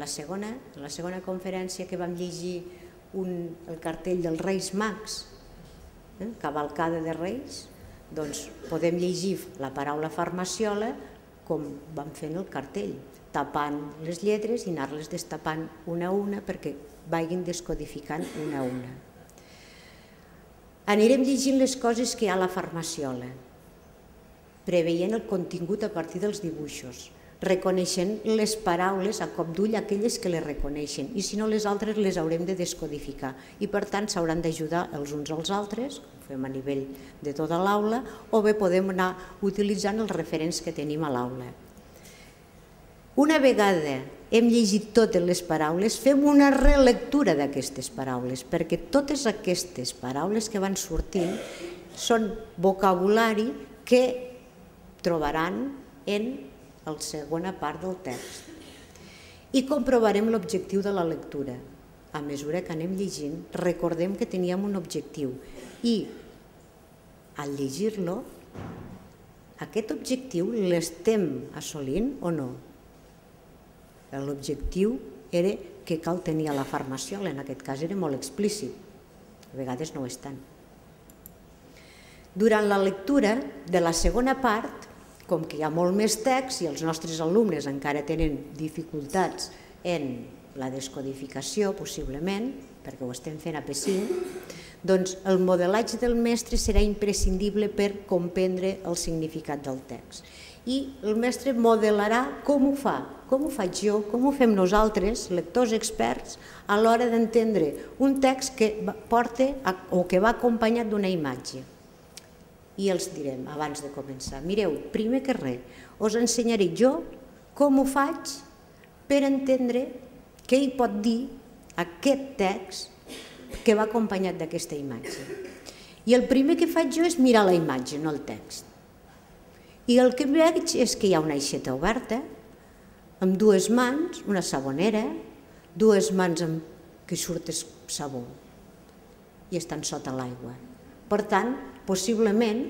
[SPEAKER 1] la segona conferència que vam llegir el cartell dels Reis Mags, cavalcada de Reis, doncs podem llegir la paraula farmaciola com vam fer en el cartell, tapant les lletres i anar-les destapant una a una perquè vagin descodificant una a una. Anirem llegint les coses que hi ha a la farmaciola, preveient el contingut a partir dels dibuixos, reconeixent les paraules a cop d'ull aquelles que les reconeixen i si no les altres les haurem de descodificar i per tant s'hauran d'ajudar els uns als altres, com fem a nivell de tota l'aula, o bé podem anar utilitzant els referents que tenim a l'aula. Una vegada hem llegit totes les paraules, fem una relectura d'aquestes paraules, perquè totes aquestes paraules que van sortint són vocabulari que trobaran en la segona part del text. I comprovarem l'objectiu de la lectura. A mesura que anem llegint, recordem que teníem un objectiu i al llegir-lo, aquest objectiu l'estem assolint o no? L'objectiu era que cal tenir a la farmaciola, en aquest cas era molt explícit, a vegades no ho és tant. Durant la lectura de la segona part, com que hi ha molt més text i els nostres alumnes encara tenen dificultats en la descodificació, possiblement, perquè ho estem fent a P5, doncs el modelatge del mestre serà imprescindible per comprendre el significat del text. I el mestre modelarà com ho fa, com ho faig jo, com ho fem nosaltres, lectors experts, a l'hora d'entendre un text que porta o que va acompanyat d'una imatge. I els direm, abans de començar, mireu, primer que res, us ensenyaré jo com ho faig per entendre què hi pot dir aquest text que va acompanyat d'aquesta imatge. I el primer que faig jo és mirar la imatge, no el text. I el que veig és que hi ha una aixeta oberta, amb dues mans, una sabonera, dues mans que surt sabó i estan sota l'aigua. Per tant, possiblement,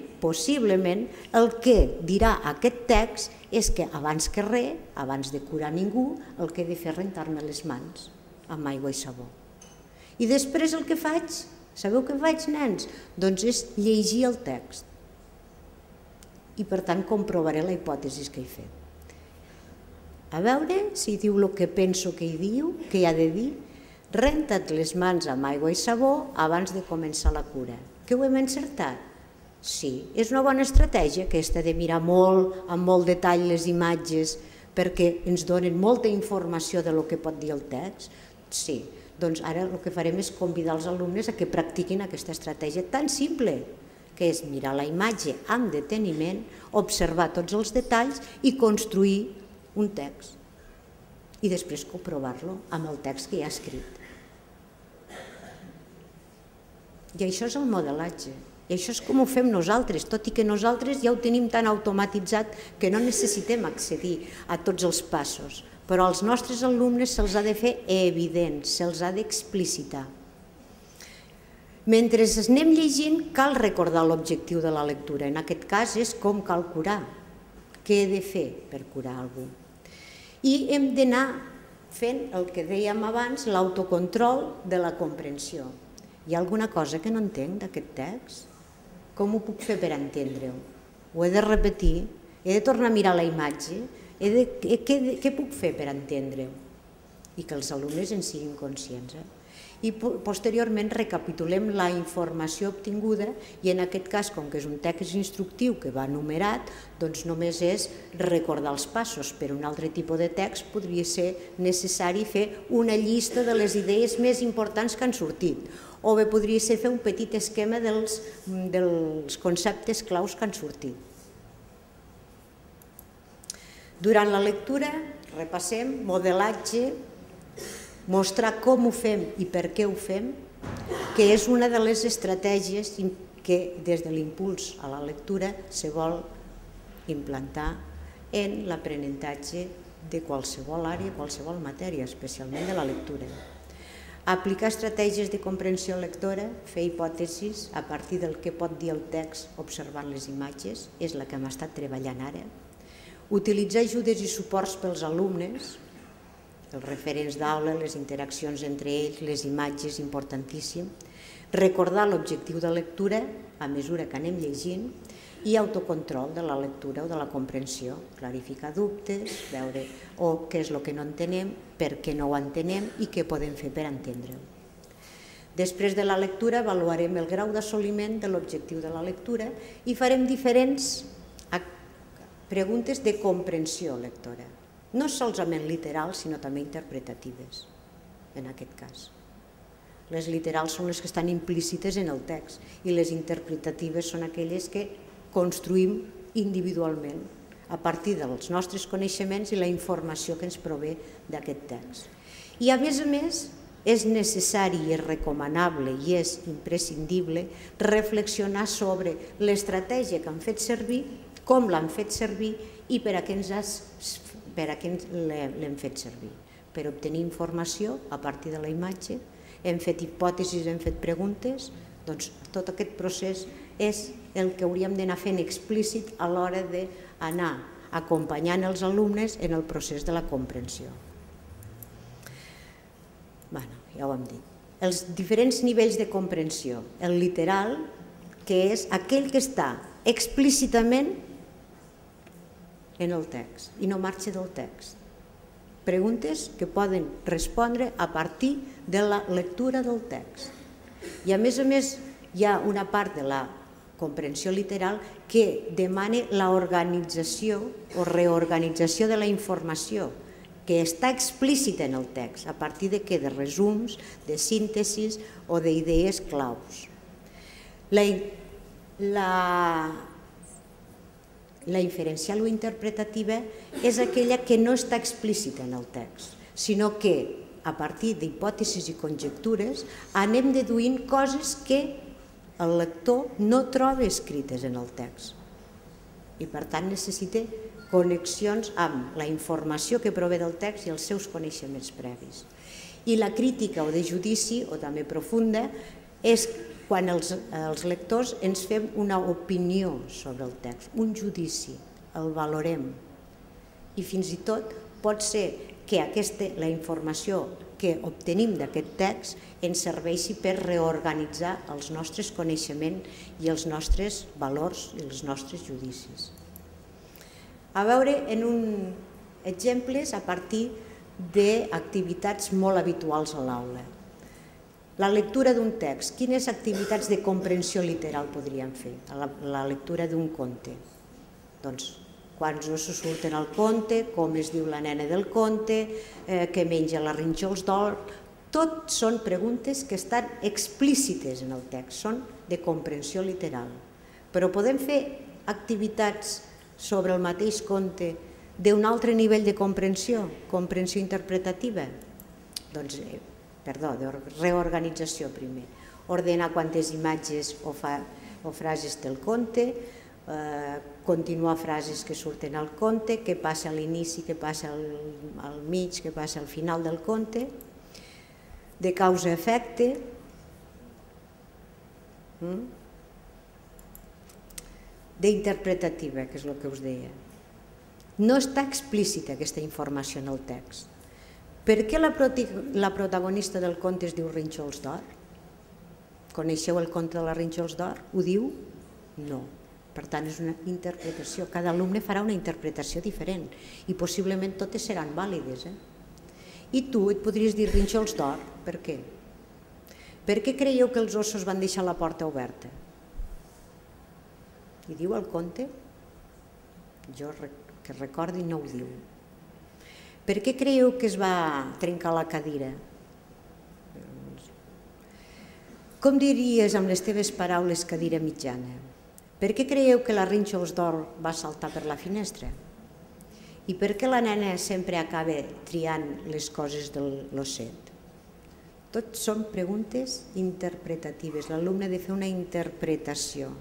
[SPEAKER 1] el que dirà aquest text és que abans que res, abans de curar ningú, el que he de fer és rentar-me les mans amb aigua i sabó. I després el que faig, sabeu què faig, nens? Doncs és llegir el text. I per tant comprovaré la hipòtesi que he fet. A veure si diu el que penso que hi diu, que hi ha de dir, renta't les mans amb aigua i sabó abans de començar la cura. Que ho hem encertat? Sí, és una bona estratègia aquesta de mirar molt, amb molt detall les imatges perquè ens donen molta informació de lo que pot dir el text. Sí, doncs ara el que farem és convidar els alumnes a que practiquin aquesta estratègia tan simple, que és mirar la imatge amb deteniment, observar tots els detalls i construir un text. I després comprovar-lo amb el text que hi ha escrit. I això és el modelatge. I això és com ho fem nosaltres, tot i que nosaltres ja ho tenim tan automatitzat que no necessitem accedir a tots els passos. Però als nostres alumnes se'ls ha de fer evident, se'ls ha d'explicitar. Mentre anem llegint, cal recordar l'objectiu de la lectura. En aquest cas és com cal curar. Què he de fer per curar algú? I hem d'anar fent el que dèiem abans, l'autocontrol de la comprensió. Hi ha alguna cosa que no entenc d'aquest text? Com ho puc fer per entendre-ho? Ho he de repetir? He de tornar a mirar la imatge? Què puc fer per entendre-ho? I que els alumnes en siguin conscients. I posteriorment recapitulem la informació obtinguda i en aquest cas, com que és un text instructiu que va numerat, doncs només és recordar els passos. Per un altre tipus de text podria ser necessari fer una llista de les idees més importants que han sortit, o bé podria ser fer un petit esquema dels conceptes claus que han sortit. Durant la lectura repassem modelatge, mostrar com ho fem i per què ho fem, que és una de les estratègies que des de l'impuls a la lectura se vol implantar en l'aprenentatge de qualsevol àrea, qualsevol matèria, especialment de la lectura. Aplicar estratègies de comprensió lectora, fer hipòtesis a partir del que pot dir el text observant les imatges, és la que hem estat treballant ara. Utilitzar ajudes i suports pels alumnes, els referents d'aula, les interaccions entre ells, les imatges, importantíssim. Recordar l'objectiu de lectura a mesura que anem llegint i autocontrol de la lectura o de la comprensió, clarificar dubtes, veure què és el que no entenem, per què no ho entenem i què podem fer per entendre-ho. Després de la lectura avaluarem el grau d'assoliment de l'objectiu de la lectura i farem diferents preguntes de comprensió lectora. No solament literals, sinó també interpretatives, en aquest cas. Les literals són les que estan implícites en el text i les interpretatives són aquelles que construïm individualment a partir dels nostres coneixements i la informació que ens prové d'aquest text. I a més, és necessari i és recomanable i és imprescindible reflexionar sobre l'estratègia que han fet servir, com l'han fet servir i per a què l'hem fet servir. Per obtenir informació a partir de la imatge, hem fet hipòtesis, hem fet preguntes, doncs tot aquest procés és el que hauríem d'anar fent explícit a l'hora d'anar acompanyant els alumnes en el procés de la comprensió. Ja ho hem dit. Els diferents nivells de comprensió. El literal, que és aquell que està explícitament en el text i no marxa del text. Preguntes que poden respondre a partir de la lectura del text. I a més, hi ha una part de la comprensió literal que demana l'organització o reorganització de la informació que està explícita en el text, a partir de què? De resums, de síntesis o d'idees claus. La inferencial o interpretativa és aquella que no està explícita en el text, sinó que a partir d'hipòtesis i conjectures anem deduint coses que el lector no troba escrites en el text i per tant necessita connexions amb la informació que prové del text i els seus coneixements previs. I la crítica o de judici, o també profunda, és quan els lectors ens fem una opinió sobre el text, un judici, el valorem. I fins i tot pot ser que la informació que obtenim d'aquest text ens serveixi per reorganitzar els nostres coneixements i els nostres valors i els nostres judicis. A veure en exemples a partir d'activitats molt habituals a l'aula. La lectura d'un text. Quines activitats de comprensió literal podríem fer? La lectura d'un conte. Doncs, quants ossos surten al conte, com es diu la nena del conte, què menja la Rínxols d'or. Tot són preguntes que estan explícites en el text, són de comprensió literal. Però podem fer activitats sobre el mateix conte d'un altre nivell de comprensió interpretativa? Doncs, de reorganització primer. Ordenar quantes imatges o frases té el conte, continuar frases que surten al conte, què passa a l'inici, què passa al mig, què passa al final del conte, de causa-efecte, d'interpretativa, que és el que us deia. No està explícita aquesta informació en el text. Per què la protagonista del conte es diu Rínxols d'or? Coneixeu el conte de la Rínxols d'or? Ho diu? No. Per tant, és una interpretació. Cada alumne farà una interpretació diferent i possiblement totes seran vàlides. I tu et podries dir Rínxols d'or. Per què? Per què creieu que els ossos van deixar la porta oberta? I diu el conte? Jo que recordi no ho diu. Per què creieu que es va trencar la cadira? Com diries amb les teves paraules cadira mitjana? Per què creieu que la Rínxols d'Or va saltar per la finestra? I per què la nena sempre acaba triant les coses de l'osset? Tot són preguntes interpretatives. L'alumne ha de fer una interpretació.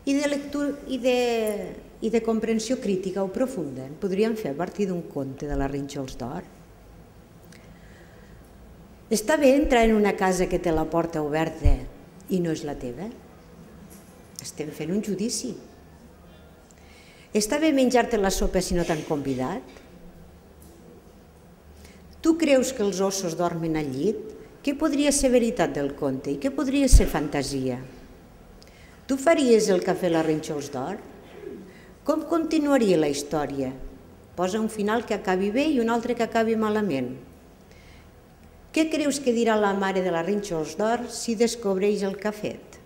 [SPEAKER 1] I de lectura i de comprensió crítica o profunda en podríem fer a partir d'un conte de la Rínxols d'Or. Està bé entrar en una casa que té la porta oberta i no és la teva? Estem fent un judici. Està bé menjar-te la sopa si no t'han convidat? Tu creus que els ossos dormen al llit? Què podria ser veritat del conte i què podria ser fantasia? Tu faries el que ha fet la Rínxols d'Or? Com continuaria la història? Posa un final que acabi bé i un altre que acabi malament. Què creus que dirà la mare de la Rínxols d'Or si descobreix el que ha fet?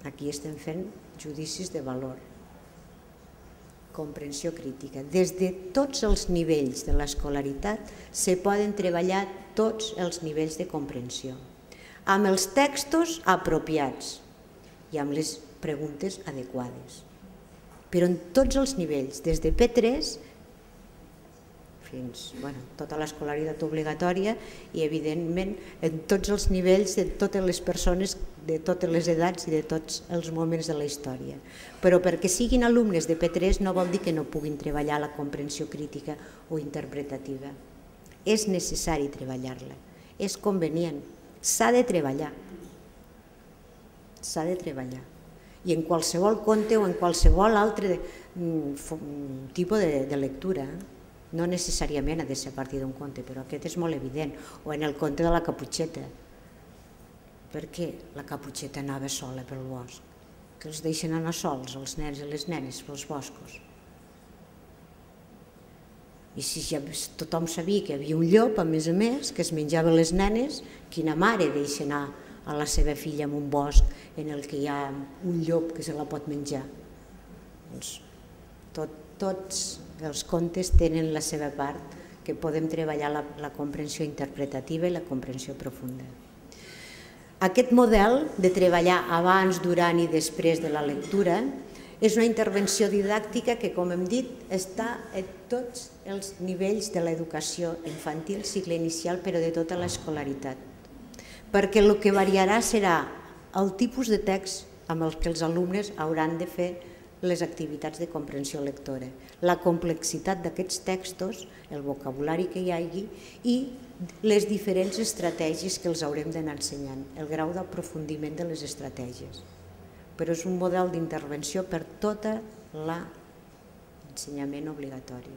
[SPEAKER 1] Aquí estem fent judicis de valor. Comprensió crítica. Des de tots els nivells de l'escolaritat se poden treballar tots els nivells de comprensió, amb els textos apropiats i amb les preguntes adequades. Però en tots els nivells, des de P3 fins a tota l'escolaritat obligatòria i, evidentment, en tots els nivells de totes les persones, de totes les edats i de tots els moments de la història. Però perquè siguin alumnes de P3 no vol dir que no puguin treballar la comprensió crítica o interpretativa. És necessari treballar-la, és convenient, s'ha de treballar. S'ha de treballar. I en qualsevol conte o en qualsevol altre tipus de lectura, no necessàriament ha de ser a partir d'un conte, però aquest és molt evident, o en el conte de la Caputxeta. Per què la Caputxeta anava sola pel bosc? Que els deixen anar sols, els nens i les nenes, pels boscos. I si ja tothom sabia que hi havia un llop, a més, que es menjava les nenes, quina mare deixa anar a la seva filla en un bosc en el que hi ha un llop que se la pot menjar? Doncs tots els contes tenen la seva part, que podem treballar la comprensió interpretativa i la comprensió profunda. Aquest model de treballar abans, durant i després de la lectura és una intervenció didàctica que, com hem dit, està a tots els nivells de l'educació infantil, cicle inicial, però de tota l'escolaritat. Perquè el que variarà serà el tipus de text amb el que els alumnes hauran de fer les activitats de comprensió lectora, la complexitat d'aquests textos, el vocabulari que hi hagi i les diferents estratègies que els haurem d'anar ensenyant, el grau d'aprofundiment de les estratègies. Però és un model d'intervenció per tot l'ensenyament obligatori.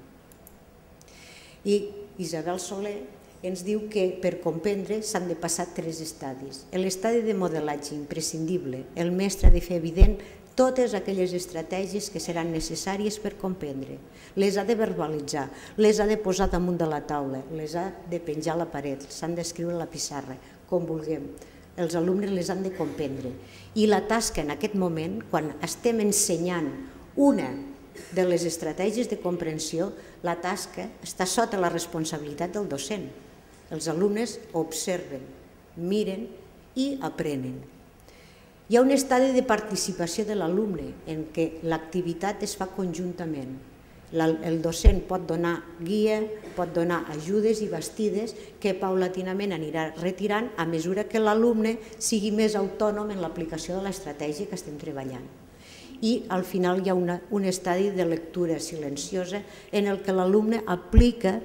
[SPEAKER 1] I Isabel Soler ens diu que per comprendre s'han de passar 3 estadis. L'estadi de modelatge imprescindible, el mestre ha de fer evident totes aquelles estratègies que seran necessàries per comprendre. Les ha de verbalitzar, les ha de posar damunt de la taula, les ha de penjar a la paret, s'han d'escriure a la pissarra, com vulguem. Els alumnes les han de comprendre. I la tasca en aquest moment, quan estem ensenyant una de les estratègies de comprensió, la tasca està sota la responsabilitat del docent. Els alumnes observen, miren i aprenen. Hi ha un estadi de participació de l'alumne en què l'activitat es fa conjuntament. El docent pot donar guia, pot donar ajudes i bastides que paulatinament anirà retirant a mesura que l'alumne sigui més autònom en l'aplicació de l'estratègia que estem treballant. I al final hi ha un estadi de lectura silenciosa en el que l'alumne aplica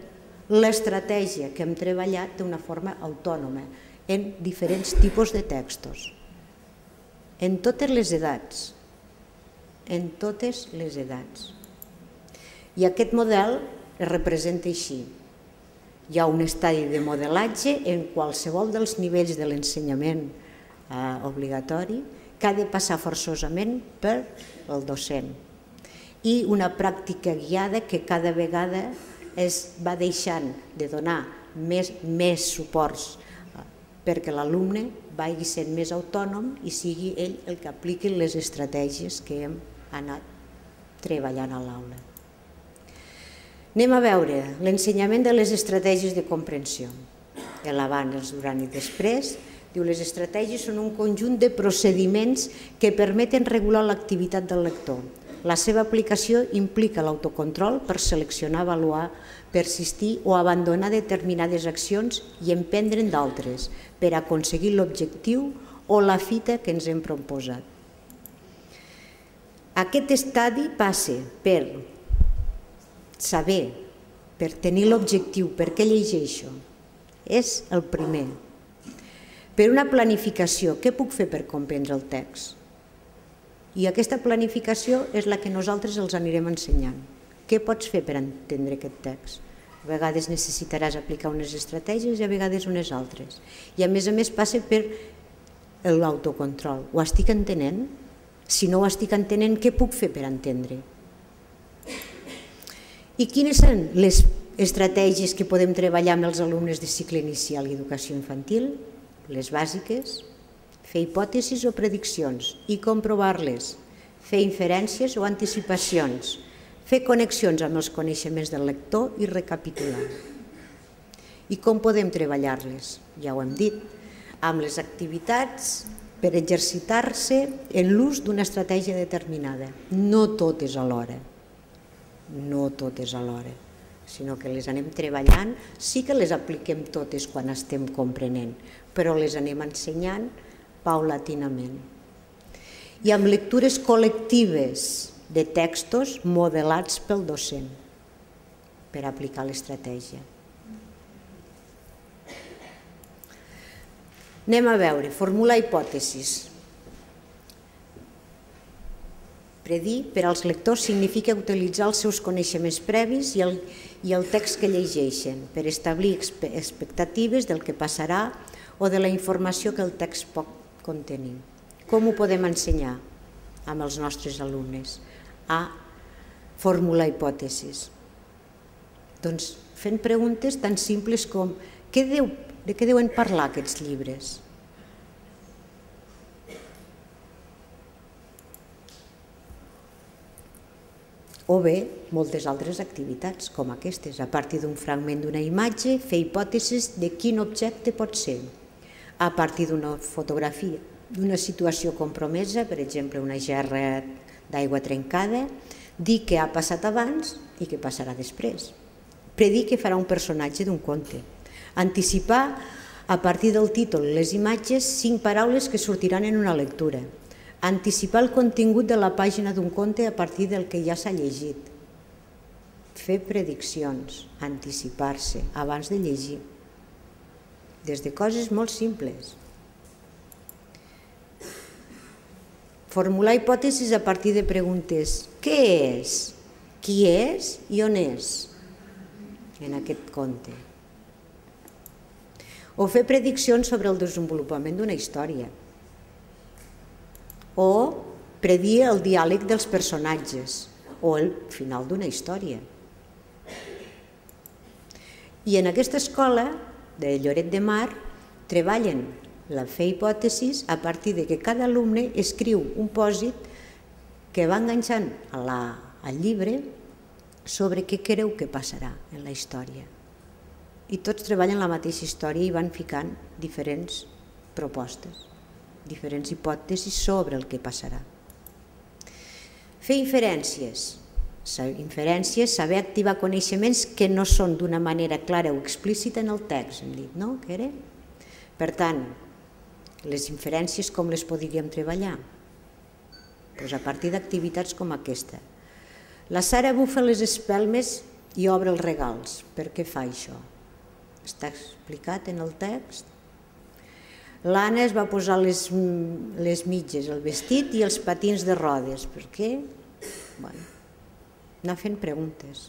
[SPEAKER 1] l'estratègia que hem treballat d'una forma autònoma en diferents tipus de textos. En totes les edats, en totes les edats. I aquest model es representa així. Hi ha un estadi de modelatge en qualsevol dels nivells de l'ensenyament obligatori que ha de passar forçosament per el docent. I una pràctica guiada que cada vegada es va deixant de donar més suports perquè l'alumne vagi sent més autònom i sigui ell el que apliqui les estratègies que hem anat treballant a l'aula. Anem a veure l'ensenyament de les estratègies de comprensió. L'abans, el durant i després. Diu, les estratègies són un conjunt de procediments que permeten regular l'activitat del lector. La seva aplicació implica l'autocontrol per seleccionar, avaluar, persistir o abandonar determinades accions i emprendre'n d'altres per aconseguir l'objectiu o la fita que ens hem proposat. Aquest estadi passa per saber, per tenir l'objectiu, per què llegeixo. És el primer. Per una planificació, què puc fer per comprendre el text? I aquesta planificació és la que nosaltres els anirem ensenyant. Què pots fer per entendre aquest text? A vegades necessitaràs aplicar unes estratègies i a vegades unes altres. I a més passa per l'autocontrol. Ho estic entenent? Si no ho estic entenent, què puc fer per entendre? I quines són les estratègies que podem treballar amb els alumnes de cicle inicial i educació infantil? Les bàsiques, fer hipòtesis o prediccions i comprovar-les, fer inferències o anticipacions, fer connexions amb els coneixements del lector i recapitular. I com podem treballar-les? Ja ho hem dit, amb les activitats per exercitar-se en l'ús d'una estratègia determinada. No totes alhora, no totes alhora, sinó que les anem treballant, sí que les apliquem totes quan estem comprenent, però les anem ensenyant paulatinament. I amb lectures col·lectives de textos modelats pel docent per aplicar l'estratègia. Anem a veure, formular hipòtesis. Predir per als lectors significa utilitzar els seus coneixements previs i el text que llegeixen per establir expectatives del que passarà o de la informació que el text pot contenir. Com ho podem ensenyar amb els nostres alumnes a formular hipòtesis? Doncs fent preguntes tan simples com de què deuen parlar aquests llibres? O bé, moltes altres activitats com aquestes. A partir d'un fragment d'una imatge, fer hipòtesis de quin objecte pot ser. A partir d'una fotografia, d'una situació compromesa, per exemple, una gerra d'aigua trencada, dir què ha passat abans i què passarà després. Predir què farà un personatge d'un conte. Anticipar, a partir del títol i les imatges, 5 paraules que sortiran en una lectura. Anticipar el contingut de la pàgina d'un conte a partir del que ja s'ha llegit. Fer prediccions, anticipar-se abans de llegir. Des de coses molt simples. Formular hipòtesis a partir de preguntes. Què és? Qui és i on és en aquest conte? O fer prediccions sobre el desenvolupament d'una història. O predir el diàleg dels personatges o el final d'una història. I en aquesta escola de Lloret de Mar treballen la fer hipòtesis a partir de que cada alumne escriu un pòsit que va enganxant al llibre sobre què creu que passarà en la història. I tots treballen la mateixa història i van ficant diferents propostes, diferents hipòtesis sobre el que passarà. Fer inferències. Inferències, saber activar coneixements que no són d'una manera clara o explícita en el text, hem dit, no? Què era? Per tant, les inferències com les podríem treballar? Doncs a partir d'activitats com aquesta. La Sara bufa les espelmes i obre els regals. Per què fa això? Està explicat en el text? L'Anna es va posar les mitges, el vestit i els patins de rodes. Per què? Bueno, anar fent preguntes.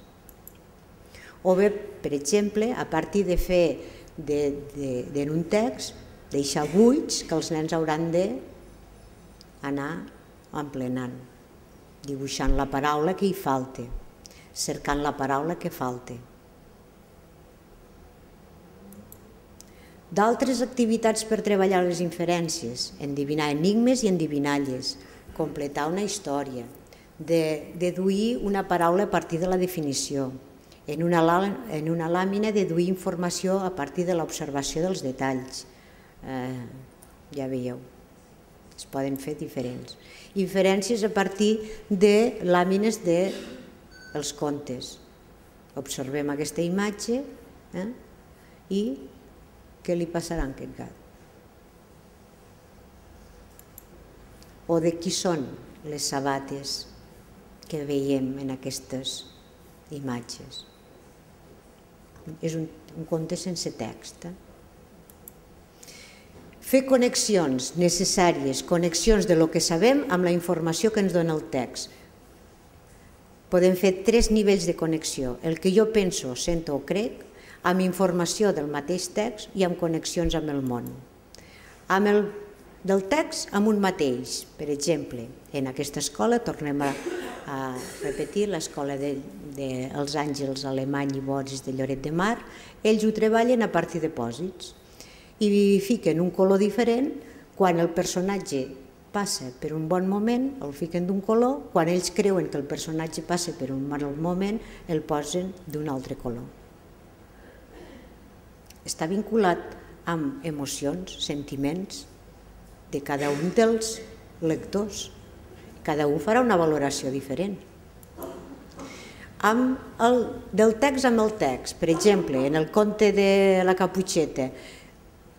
[SPEAKER 1] O bé, per exemple, a partir de fer en un text, deixar buits que els nens hauran d'anar emplenant, dibuixant la paraula que hi falta, cercant la paraula que falta. D'altres activitats per treballar les inferències, endevinar enigmes i endivinalles, completar una història, deduir una paraula a partir de la definició, en una làmina deduir informació a partir de l'observació dels detalls. Ja veieu, es poden fer diferents. Inferències a partir de làmines dels contes. Observem aquesta imatge i què li passarà a aquest gat? O de qui són les sabates que veiem en aquestes imatges? És un conte sense text. Fer connexions necessàries, connexions de lo que sabem amb la informació que ens dona el text. Podem fer 3 nivells de connexió, el que jo penso, sento o crec, amb informació del mateix text i amb connexions amb el món. Amb el del text, amb un mateix. Per exemple, en aquesta escola, tornem a repetir, l'escola dels Àngels Alemany i Boris de Lloret de Mar, ells ho treballen a partir de pòsits i fiquen un color diferent. Quan el personatge passa per un bon moment, el fiquen d'un color, quan ells creuen que el personatge passa per un mal moment, el posen d'un altre color. Està vinculat amb emocions, sentiments de cada un dels lectors. Cada un farà una valoració diferent. Del text amb el text, per exemple, en el conte de la Caputxeta,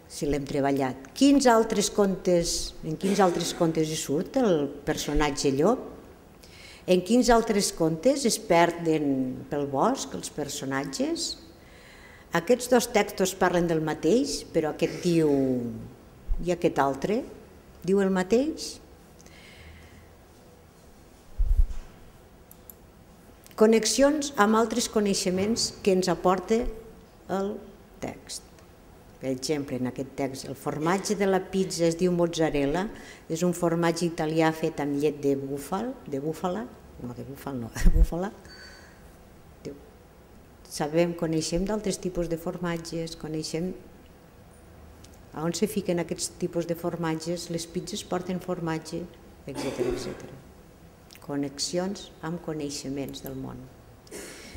[SPEAKER 1] si l'hem treballat, en quins altres contes hi surt el personatge llop? En quins altres contes es perden pel bosc els personatges? Aquests 2 textos parlen del mateix, però aquest diu i aquest altre diu el mateix? Connexions amb altres coneixements que ens aporta el text. Per exemple, en aquest text, el formatge de la pizza es diu mozzarella, és un formatge italià fet amb llet de búfala. Coneixem d'altres tipus de formatges, coneixem on se fiquen aquests tipus de formatges, les pizzas porten formatge, etc. Connexions amb coneixements del món.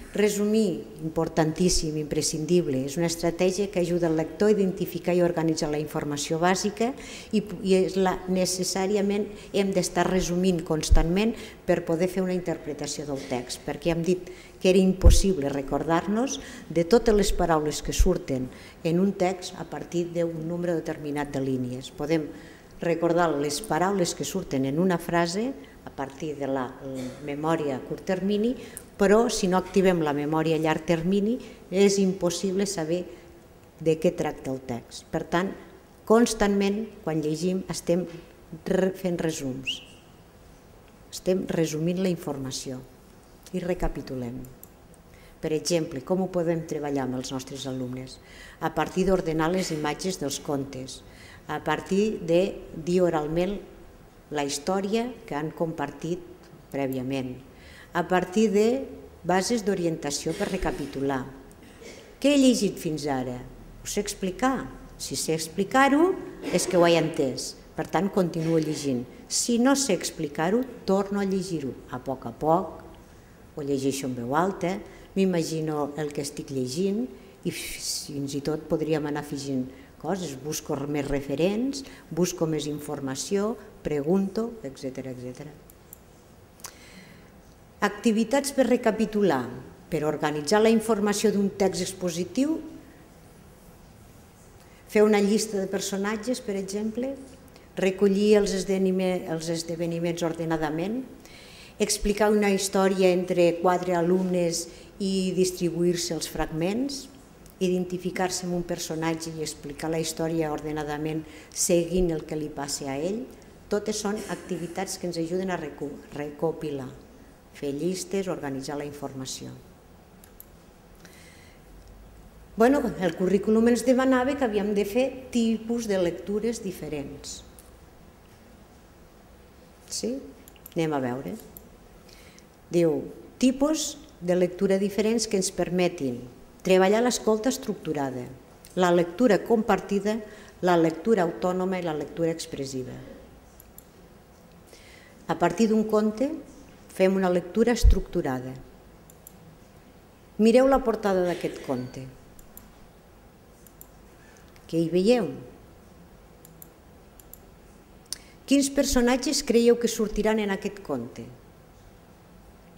[SPEAKER 1] Resumir, importantíssim, imprescindible, és una estratègia que ajuda el lector a identificar i organitzar la informació bàsica i necessàriament hem d'estar resumint constantment per poder fer una interpretació del text, perquè hem dit que era impossible recordar-nos de totes les paraules que surten en un text a partir d'un número determinat de línies. Podem recordar les paraules que surten en una frase a partir de la memòria a curt termini, però si no activem la memòria a llarg termini és impossible saber de què tracta el text. Per tant, constantment, quan llegim, estem fent resums. Estem resumint la informació i recapitulem. Per exemple, com ho podem treballar amb els nostres alumnes? A partir d'ordenar les imatges dels contes, a partir de dir oralment la història que han compartit prèviament, a partir de bases d'orientació per recapitular. Què he llegit fins ara? Ho sé explicar? Si sé explicar-ho, és que ho he entès. Per tant, continuo llegint. Si no sé explicar-ho, torno a llegir-ho a poc, ho llegeixo en veu alta, m'imagino el que estic llegint i fins i tot podríem anar afegint coses, busco més referents, busco més informació, pregunto, etc. Activitats per recapitular, per organitzar la informació d'un text expositiu, fer una llista de personatges, per exemple, recollir els esdeveniments ordenadament, explicar una història entre 4 alumnes i distribuir-se els fragments, identificar-se amb un personatge i explicar la història ordenadament seguint el que li passi a ell. Totes són activitats que ens ajuden a recopilar, fer llistes, organitzar la informació. El currículum ens demanava que havíem de fer tipus de lectures diferents. Sí? Anem a veure. Diu, tipus de lectura diferents que ens permetin treballar l'escolta estructurada, la lectura compartida, la lectura autònoma i la lectura expressiva. A partir d'un conte fem una lectura estructurada. Mireu la portada d'aquest conte. Què hi veieu? Quins personatges creieu que sortiran en aquest conte?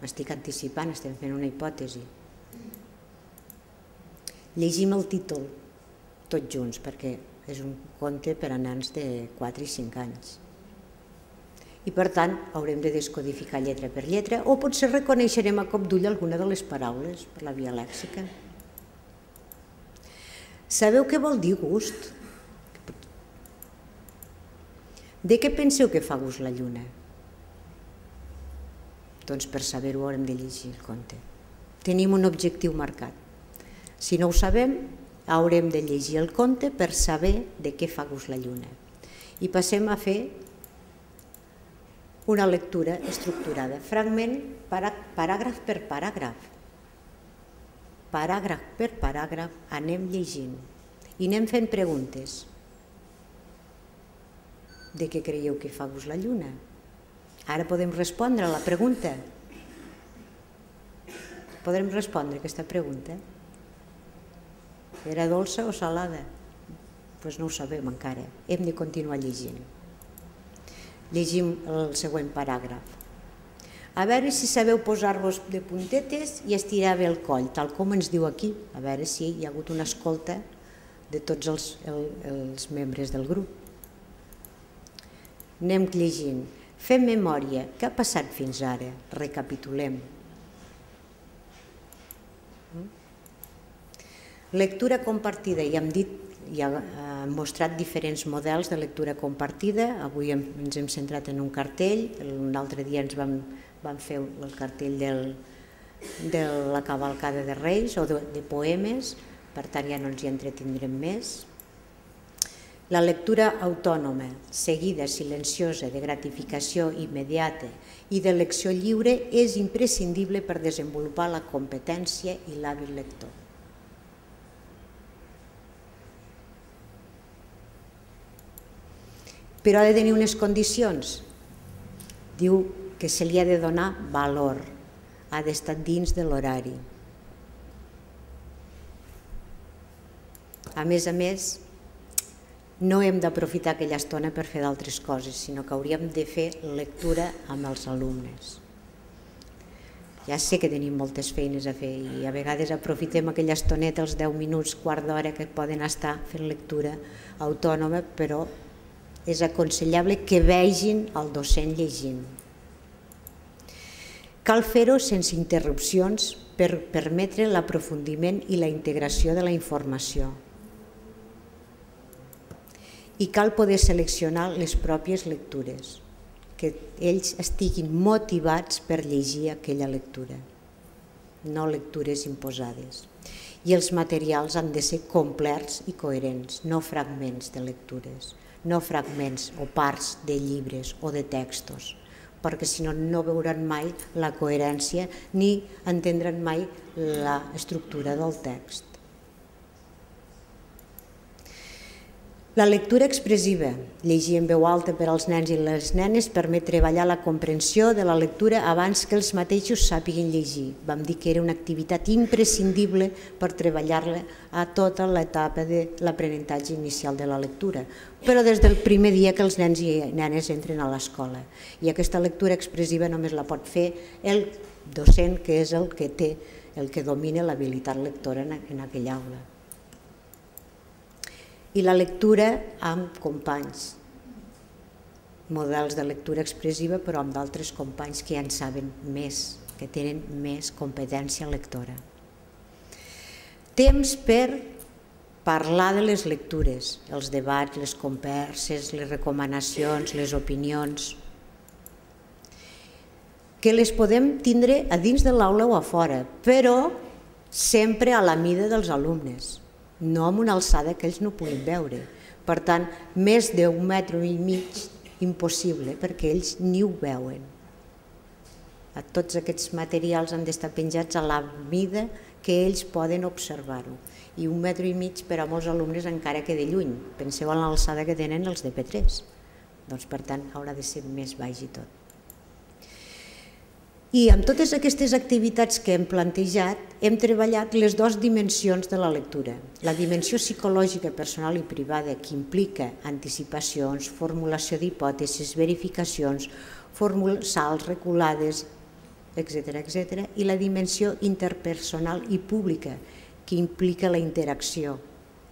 [SPEAKER 1] M'estic anticipant, estem fent una hipòtesi. Llegim el títol tots junts, perquè és un conte per a nens de 4 i 5 anys. I per tant haurem de descodificar lletra per lletra o potser reconeixerem a cop d'ull alguna de les paraules per la via lèxica. Sabeu què vol dir gust? De què penseu que fa gust la lluna? Doncs per saber-ho haurem de llegir el conte. Tenim un objectiu marcat. Si no ho sabem, haurem de llegir el conte per saber de què fa gust la lluna. I passem a fer una lectura estructurada, fragment, paràgraf per paràgraf. Paràgraf per paràgraf anem llegint i anem fent preguntes. De què creieu que fa gust la lluna? Ara podem respondre a la pregunta. Podrem respondre a aquesta pregunta? Era dolça o salada? Doncs no ho sabem encara. Hem de continuar llegint. Llegim el següent paràgraf. A veure si sabeu posar-vos de puntetes i estirar bé el coll, tal com ens diu aquí. A veure si hi ha hagut una escolta de tots els membres del grup. Anem llegint. Fem memòria. Què ha passat fins ara? Recapitulem. Lectura compartida. Ja hem dit, ja hem mostrat diferents models de lectura compartida. Avui ens hem centrat en un cartell. Un altre dia ens vam fer el cartell de la cavalcada de Reis o de poemes. Per tant, ja no ens hi entretindrem més. La lectura autònoma, seguida, silenciosa, de gratificació immediata i d'elecció lliure és imprescindible per desenvolupar la competència i l'hàbil lector. Però ha de tenir unes condicions. Diu que se li ha de donar valor, ha d'estar dins de l'horari. A més, no hem d'aprofitar aquella estona per fer d'altres coses, sinó que hauríem de fer lectura amb els alumnes. Ja sé que tenim moltes feines a fer i a vegades aprofitem aquella estoneta, els 10 minuts, quart d'hora que poden estar fent lectura autònoma, però és aconsellable que vegin el docent llegint. Cal fer-ho sense interrupcions per permetre l'aprofundiment i la integració de la informació. I cal poder seleccionar les pròpies lectures, que ells estiguin motivats per llegir aquella lectura, no lectures imposades. I els materials han de ser complets i coherents, no fragments de lectures, no fragments o parts de llibres o de textos, perquè si no, no veuran mai la coherència ni entendran mai l'estructura del text. La lectura expressiva, llegir en veu alta per als nens i les nenes, permet treballar la comprensió de la lectura abans que els mateixos sàpiguen llegir. Vam dir que era una activitat imprescindible per treballar-la a tota l'etapa de l'aprenentatge inicial de la lectura, però des del primer dia que els nens i nenes entren a l'escola. I aquesta lectura expressiva només la pot fer el docent, que és el que domina l'habilitat lectora en aquella aula. I la lectura amb companys, models de lectura expressiva però amb d'altres companys que ja en saben més, que tenen més competència lectora. Temps per parlar de les lectures, els debats, les converses, les recomanacions, les opinions, que les podem tindre a dins de l'aula o a fora, però sempre a la mida dels alumnes, no amb una alçada que ells no puguin veure. Per tant, més d'1,5 metres, impossible, perquè ells ni ho veuen. Tots aquests materials han d'estar penjats a la mida que ells poden observar-ho. i 1,5 metres per a molts alumnes encara que de lluny. Penseu en l'alçada que tenen els de P3. Doncs, per tant, haurà de ser més baix i tot. I amb totes aquestes activitats que hem plantejat, hem treballat les dues dimensions de la lectura. La dimensió psicològica, personal i privada, que implica anticipacions, formulació d'hipòtesis, verificacions, salts, reculades, etc. I la dimensió interpersonal i pública, que implica la interacció,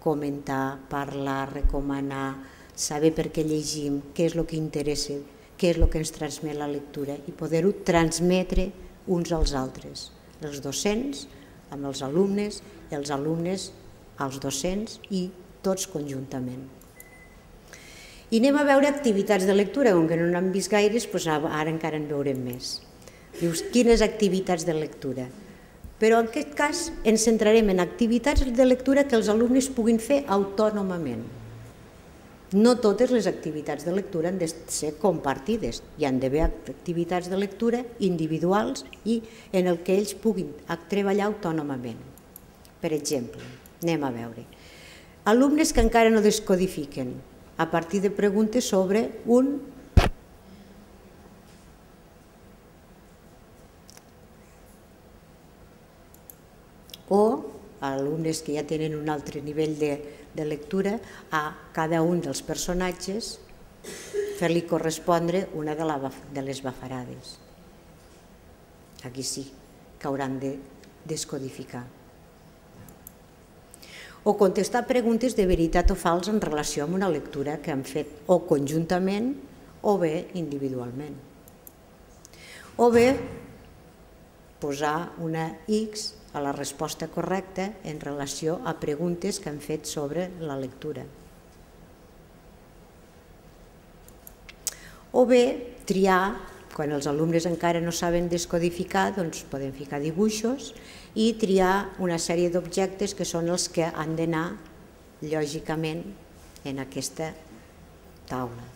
[SPEAKER 1] comentar, parlar, recomanar, saber per què llegim, què és el que interessa, què és el que ens transmet la lectura i poder-ho transmetre uns als altres, els docents amb els alumnes als docents i tots conjuntament. I anem a veure activitats de lectura, com que no n'hem vist gaires, doncs ara encara en veurem més. Dius, quines activitats de lectura? Però en aquest cas ens centrarem en activitats de lectura que els alumnes puguin fer autònomament. No totes les activitats de lectura han de ser compartides, hi han d'haver activitats de lectura individuals i en el que ells puguin treballar autònomament. Per exemple, anem a veure, alumnes que encara no descodifiquen a partir de preguntes sobre un o alumnes que ja tenen un altre nivell de lectura, a cada un dels personatges fer-li correspondre una de les bafarades. Aquí sí que hauran de descodificar. O contestar preguntes de veritat o fals en relació amb una lectura que han fet o conjuntament o bé individualment. O bé posar una X a la resposta correcta en relació a preguntes que han fet sobre la lectura. O bé triar, quan els alumnes encara no saben descodificar, doncs podem ficar dibuixos i triar una sèrie d'objectes que són els que han d'anar lògicament en aquesta taula.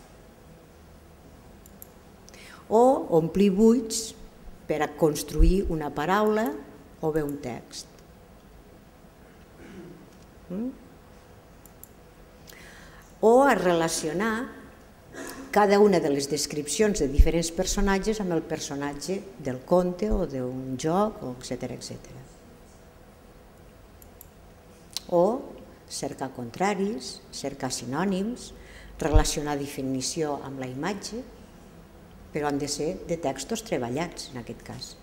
[SPEAKER 1] O omplir buits per a construir una paraula o bé un text. O a relacionar cada una de les descripcions de diferents personatges amb el personatge del conte o d'un joc, etc. O cercar contraris, cercar sinònims, relacionar definició amb la imatge, però han de ser de textos treballats en aquest cas.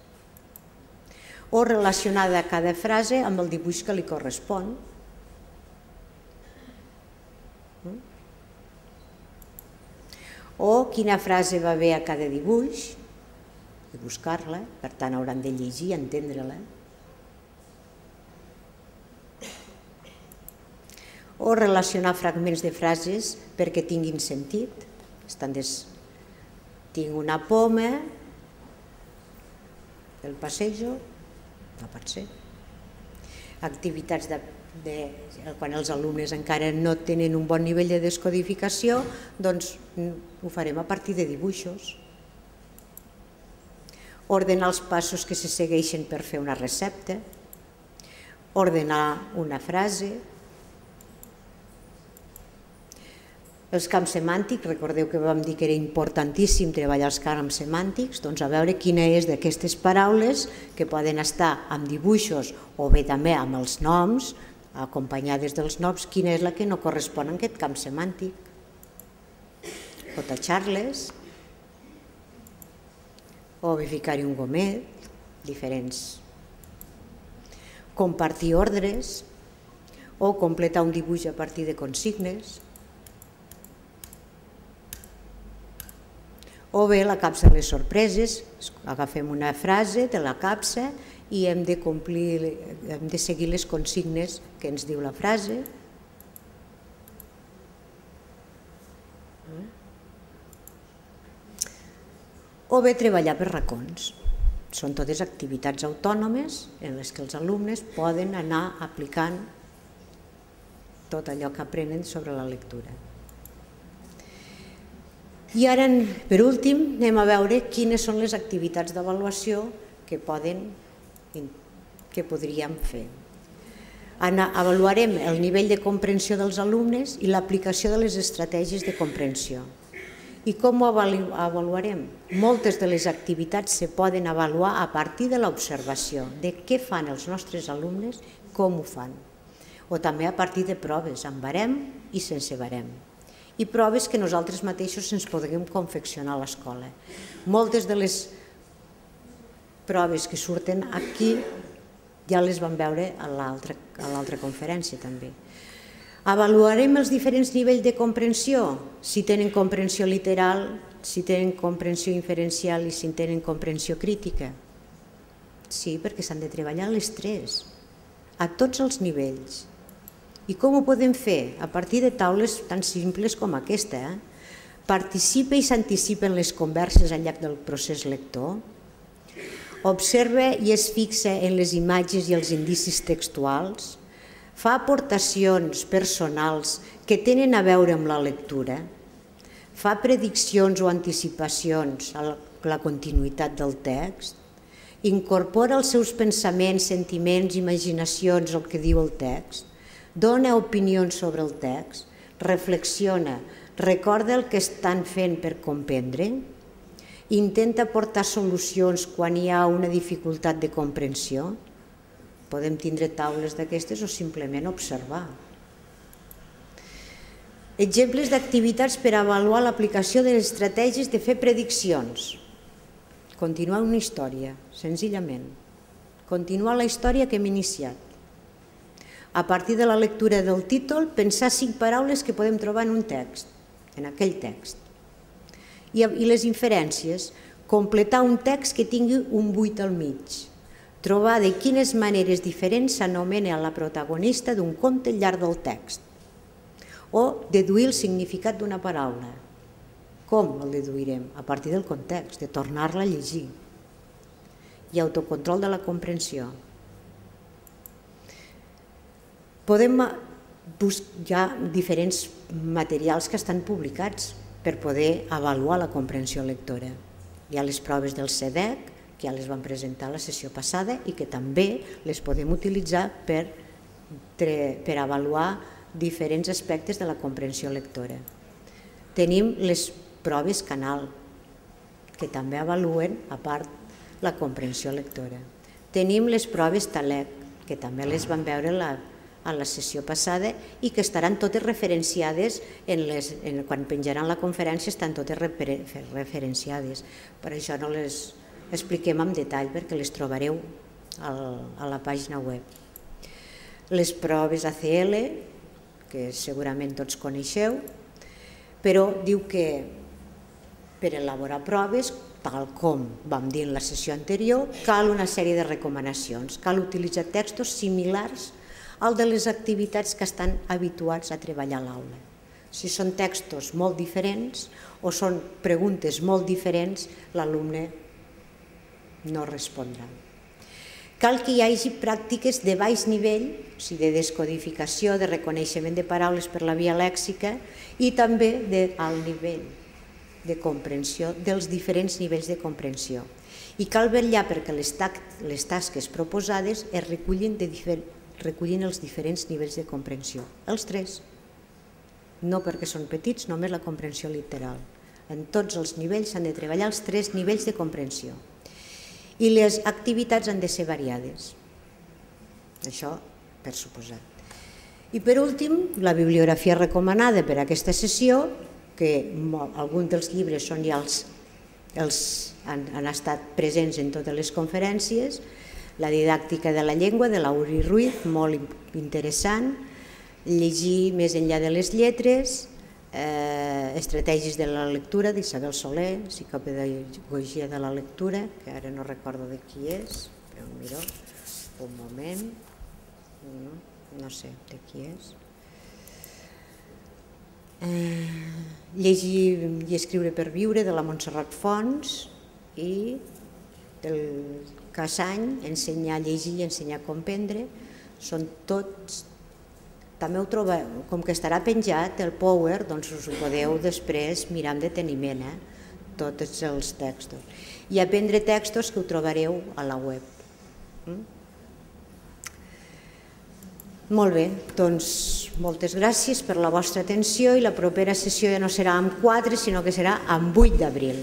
[SPEAKER 1] O relacionada cada frase amb el dibuix que li correspon. O quina frase va bé a cada dibuix, i buscar-la, per tant hauran de llegir i entendre-la. O relacionar fragments de frases perquè tinguin sentit. Tinc una poma, el passejo, no pot ser. Activitats quan els alumnes encara no tenen un bon nivell de descodificació, doncs ho farem a partir de dibuixos. Ordenar els passos que se segueixen per fer una recepta, ordenar una frase. Els camps semàntics, recordeu que vam dir que era importantíssim treballar els camps semàntics, doncs a veure quina és d'aquestes paraules que poden estar amb dibuixos o bé també amb els noms, acompanyades dels noms, quina és la que no correspon a aquest camp semàntic. O tatxar-les, o bé ficar-hi un gomet, diferents. Compartir ordres, o completar un dibuix a partir de consignes, o bé la capsa de les sorpreses, agafem una frase de la capsa i hem de seguir les consignes que ens diu la frase. O bé treballar per racons. Són totes activitats autònomes en les que els alumnes poden anar aplicant tot allò que aprenen sobre la lectura. I ara, per últim, anem a veure quines són les activitats d'avaluació que podríem fer. Avaluarem el nivell de comprensió dels alumnes i l'aplicació de les estratègies de comprensió. I com ho avaluarem? Moltes de les activitats se poden avaluar a partir de l'observació, de què fan els nostres alumnes, com ho fan. O també a partir de proves, amb barem i sense barem. I proves que nosaltres mateixos ens podem confeccionar a l'escola. Moltes de les proves que surten aquí ja les vam veure a l'altra conferència també. Avaluarem els diferents nivells de comprensió, si tenen comprensió literal, si tenen comprensió inferencial i si tenen comprensió crítica. Sí, perquè s'han de treballar les tres, a tots els nivells. I com ho podem fer? A partir de taules tan simples com aquesta. Participa i s'anticipa en les converses al llarg del procés lector. Observa i es fixa en les imatges i els indicis textuals. Fa aportacions personals que tenen a veure amb la lectura. Fa prediccions o anticipacions a la continuïtat del text. Incorpora els seus pensaments, sentiments, imaginacions al que diu el text. Dona opinions sobre el text. Reflexiona. Recorda el que estan fent per comprendre. Intenta aportar solucions quan hi ha una dificultat de comprensió. Podem tindre taules d'aquestes o simplement observar. Exemples d'activitats per avaluar l'aplicació de les estratègies de fer prediccions. Continuar una història, senzillament. Continuar la història que hem iniciat. A partir de la lectura del títol, pensar 5 paraules que podem trobar en un text, en aquell text. I les inferències, completar un text que tingui un buit al mig. Trobar de quines maneres diferents s'anomena la protagonista d'un conte al llarg del text. O deduir el significat d'una paraula. Com el deduirem? A partir del context, de tornar-la a llegir. I autocontrol de la comprensió. Podem buscar diferents materials que estan publicats per poder avaluar la comprensió lectora. Hi ha les proves del CEDEC, que ja les vam presentar a la sessió passada i que també les podem utilitzar per avaluar diferents aspectes de la comprensió lectora. Tenim les proves Canal, que també avaluen, a part, la comprensió lectora. Tenim les proves TALEC, que també les vam veure a la sessió passada i que estaran totes referenciades, quan penjaran la conferència estan totes referenciades. Per això no les expliquem en detall perquè les trobareu a la pàgina web. Les proves ACL, que segurament tots coneixeu, però diu que per elaborar proves, tal com vam dir en la sessió anterior, cal una sèrie de recomanacions. Cal utilitzar textos similars al de les activitats que estan habituats a treballar a l'aula. Si són textos molt diferents o són preguntes molt diferents, l'alumne no respondrà. Cal que hi hagi pràctiques de baix nivell, o sigui, de descodificació, de reconeixement de paraules per la via lèxica i també d'alt nivell de comprensió, dels diferents nivells de comprensió. I cal vetllar perquè les tasques proposades es recullin els diferents nivells de comprensió, els 3. No perquè són petits, només la comprensió literal. En tots els nivells s'han de treballar els 3 nivells de comprensió. I les activitats han de ser variades. Això per suposat. I per últim, la bibliografia recomanada per a aquesta sessió, que alguns dels llibres han estat presents en totes les conferències, la didàctica de la llengua de Lauri Ruiz, molt interessant, llegir més enllà de les lletres, estratègies de la lectura d'Isabel Soler, psicopedagogia de la lectura, que ara no recordo de qui és, però miro, un moment, no sé de qui és. Llegir i escriure per viure de la Montserrat Fons i del Casany, ensenyar a llegir i ensenyar a comprendre, són tots. També ho trobeu, com que estarà penjat el Power, doncs us ho podeu després mirar amb deteniment, tots els textos. I aprendre textos que ho trobareu a la web. Molt bé, doncs moltes gràcies per la vostra atenció i la propera sessió ja no serà amb 4, sinó que serà amb 8 d'abril.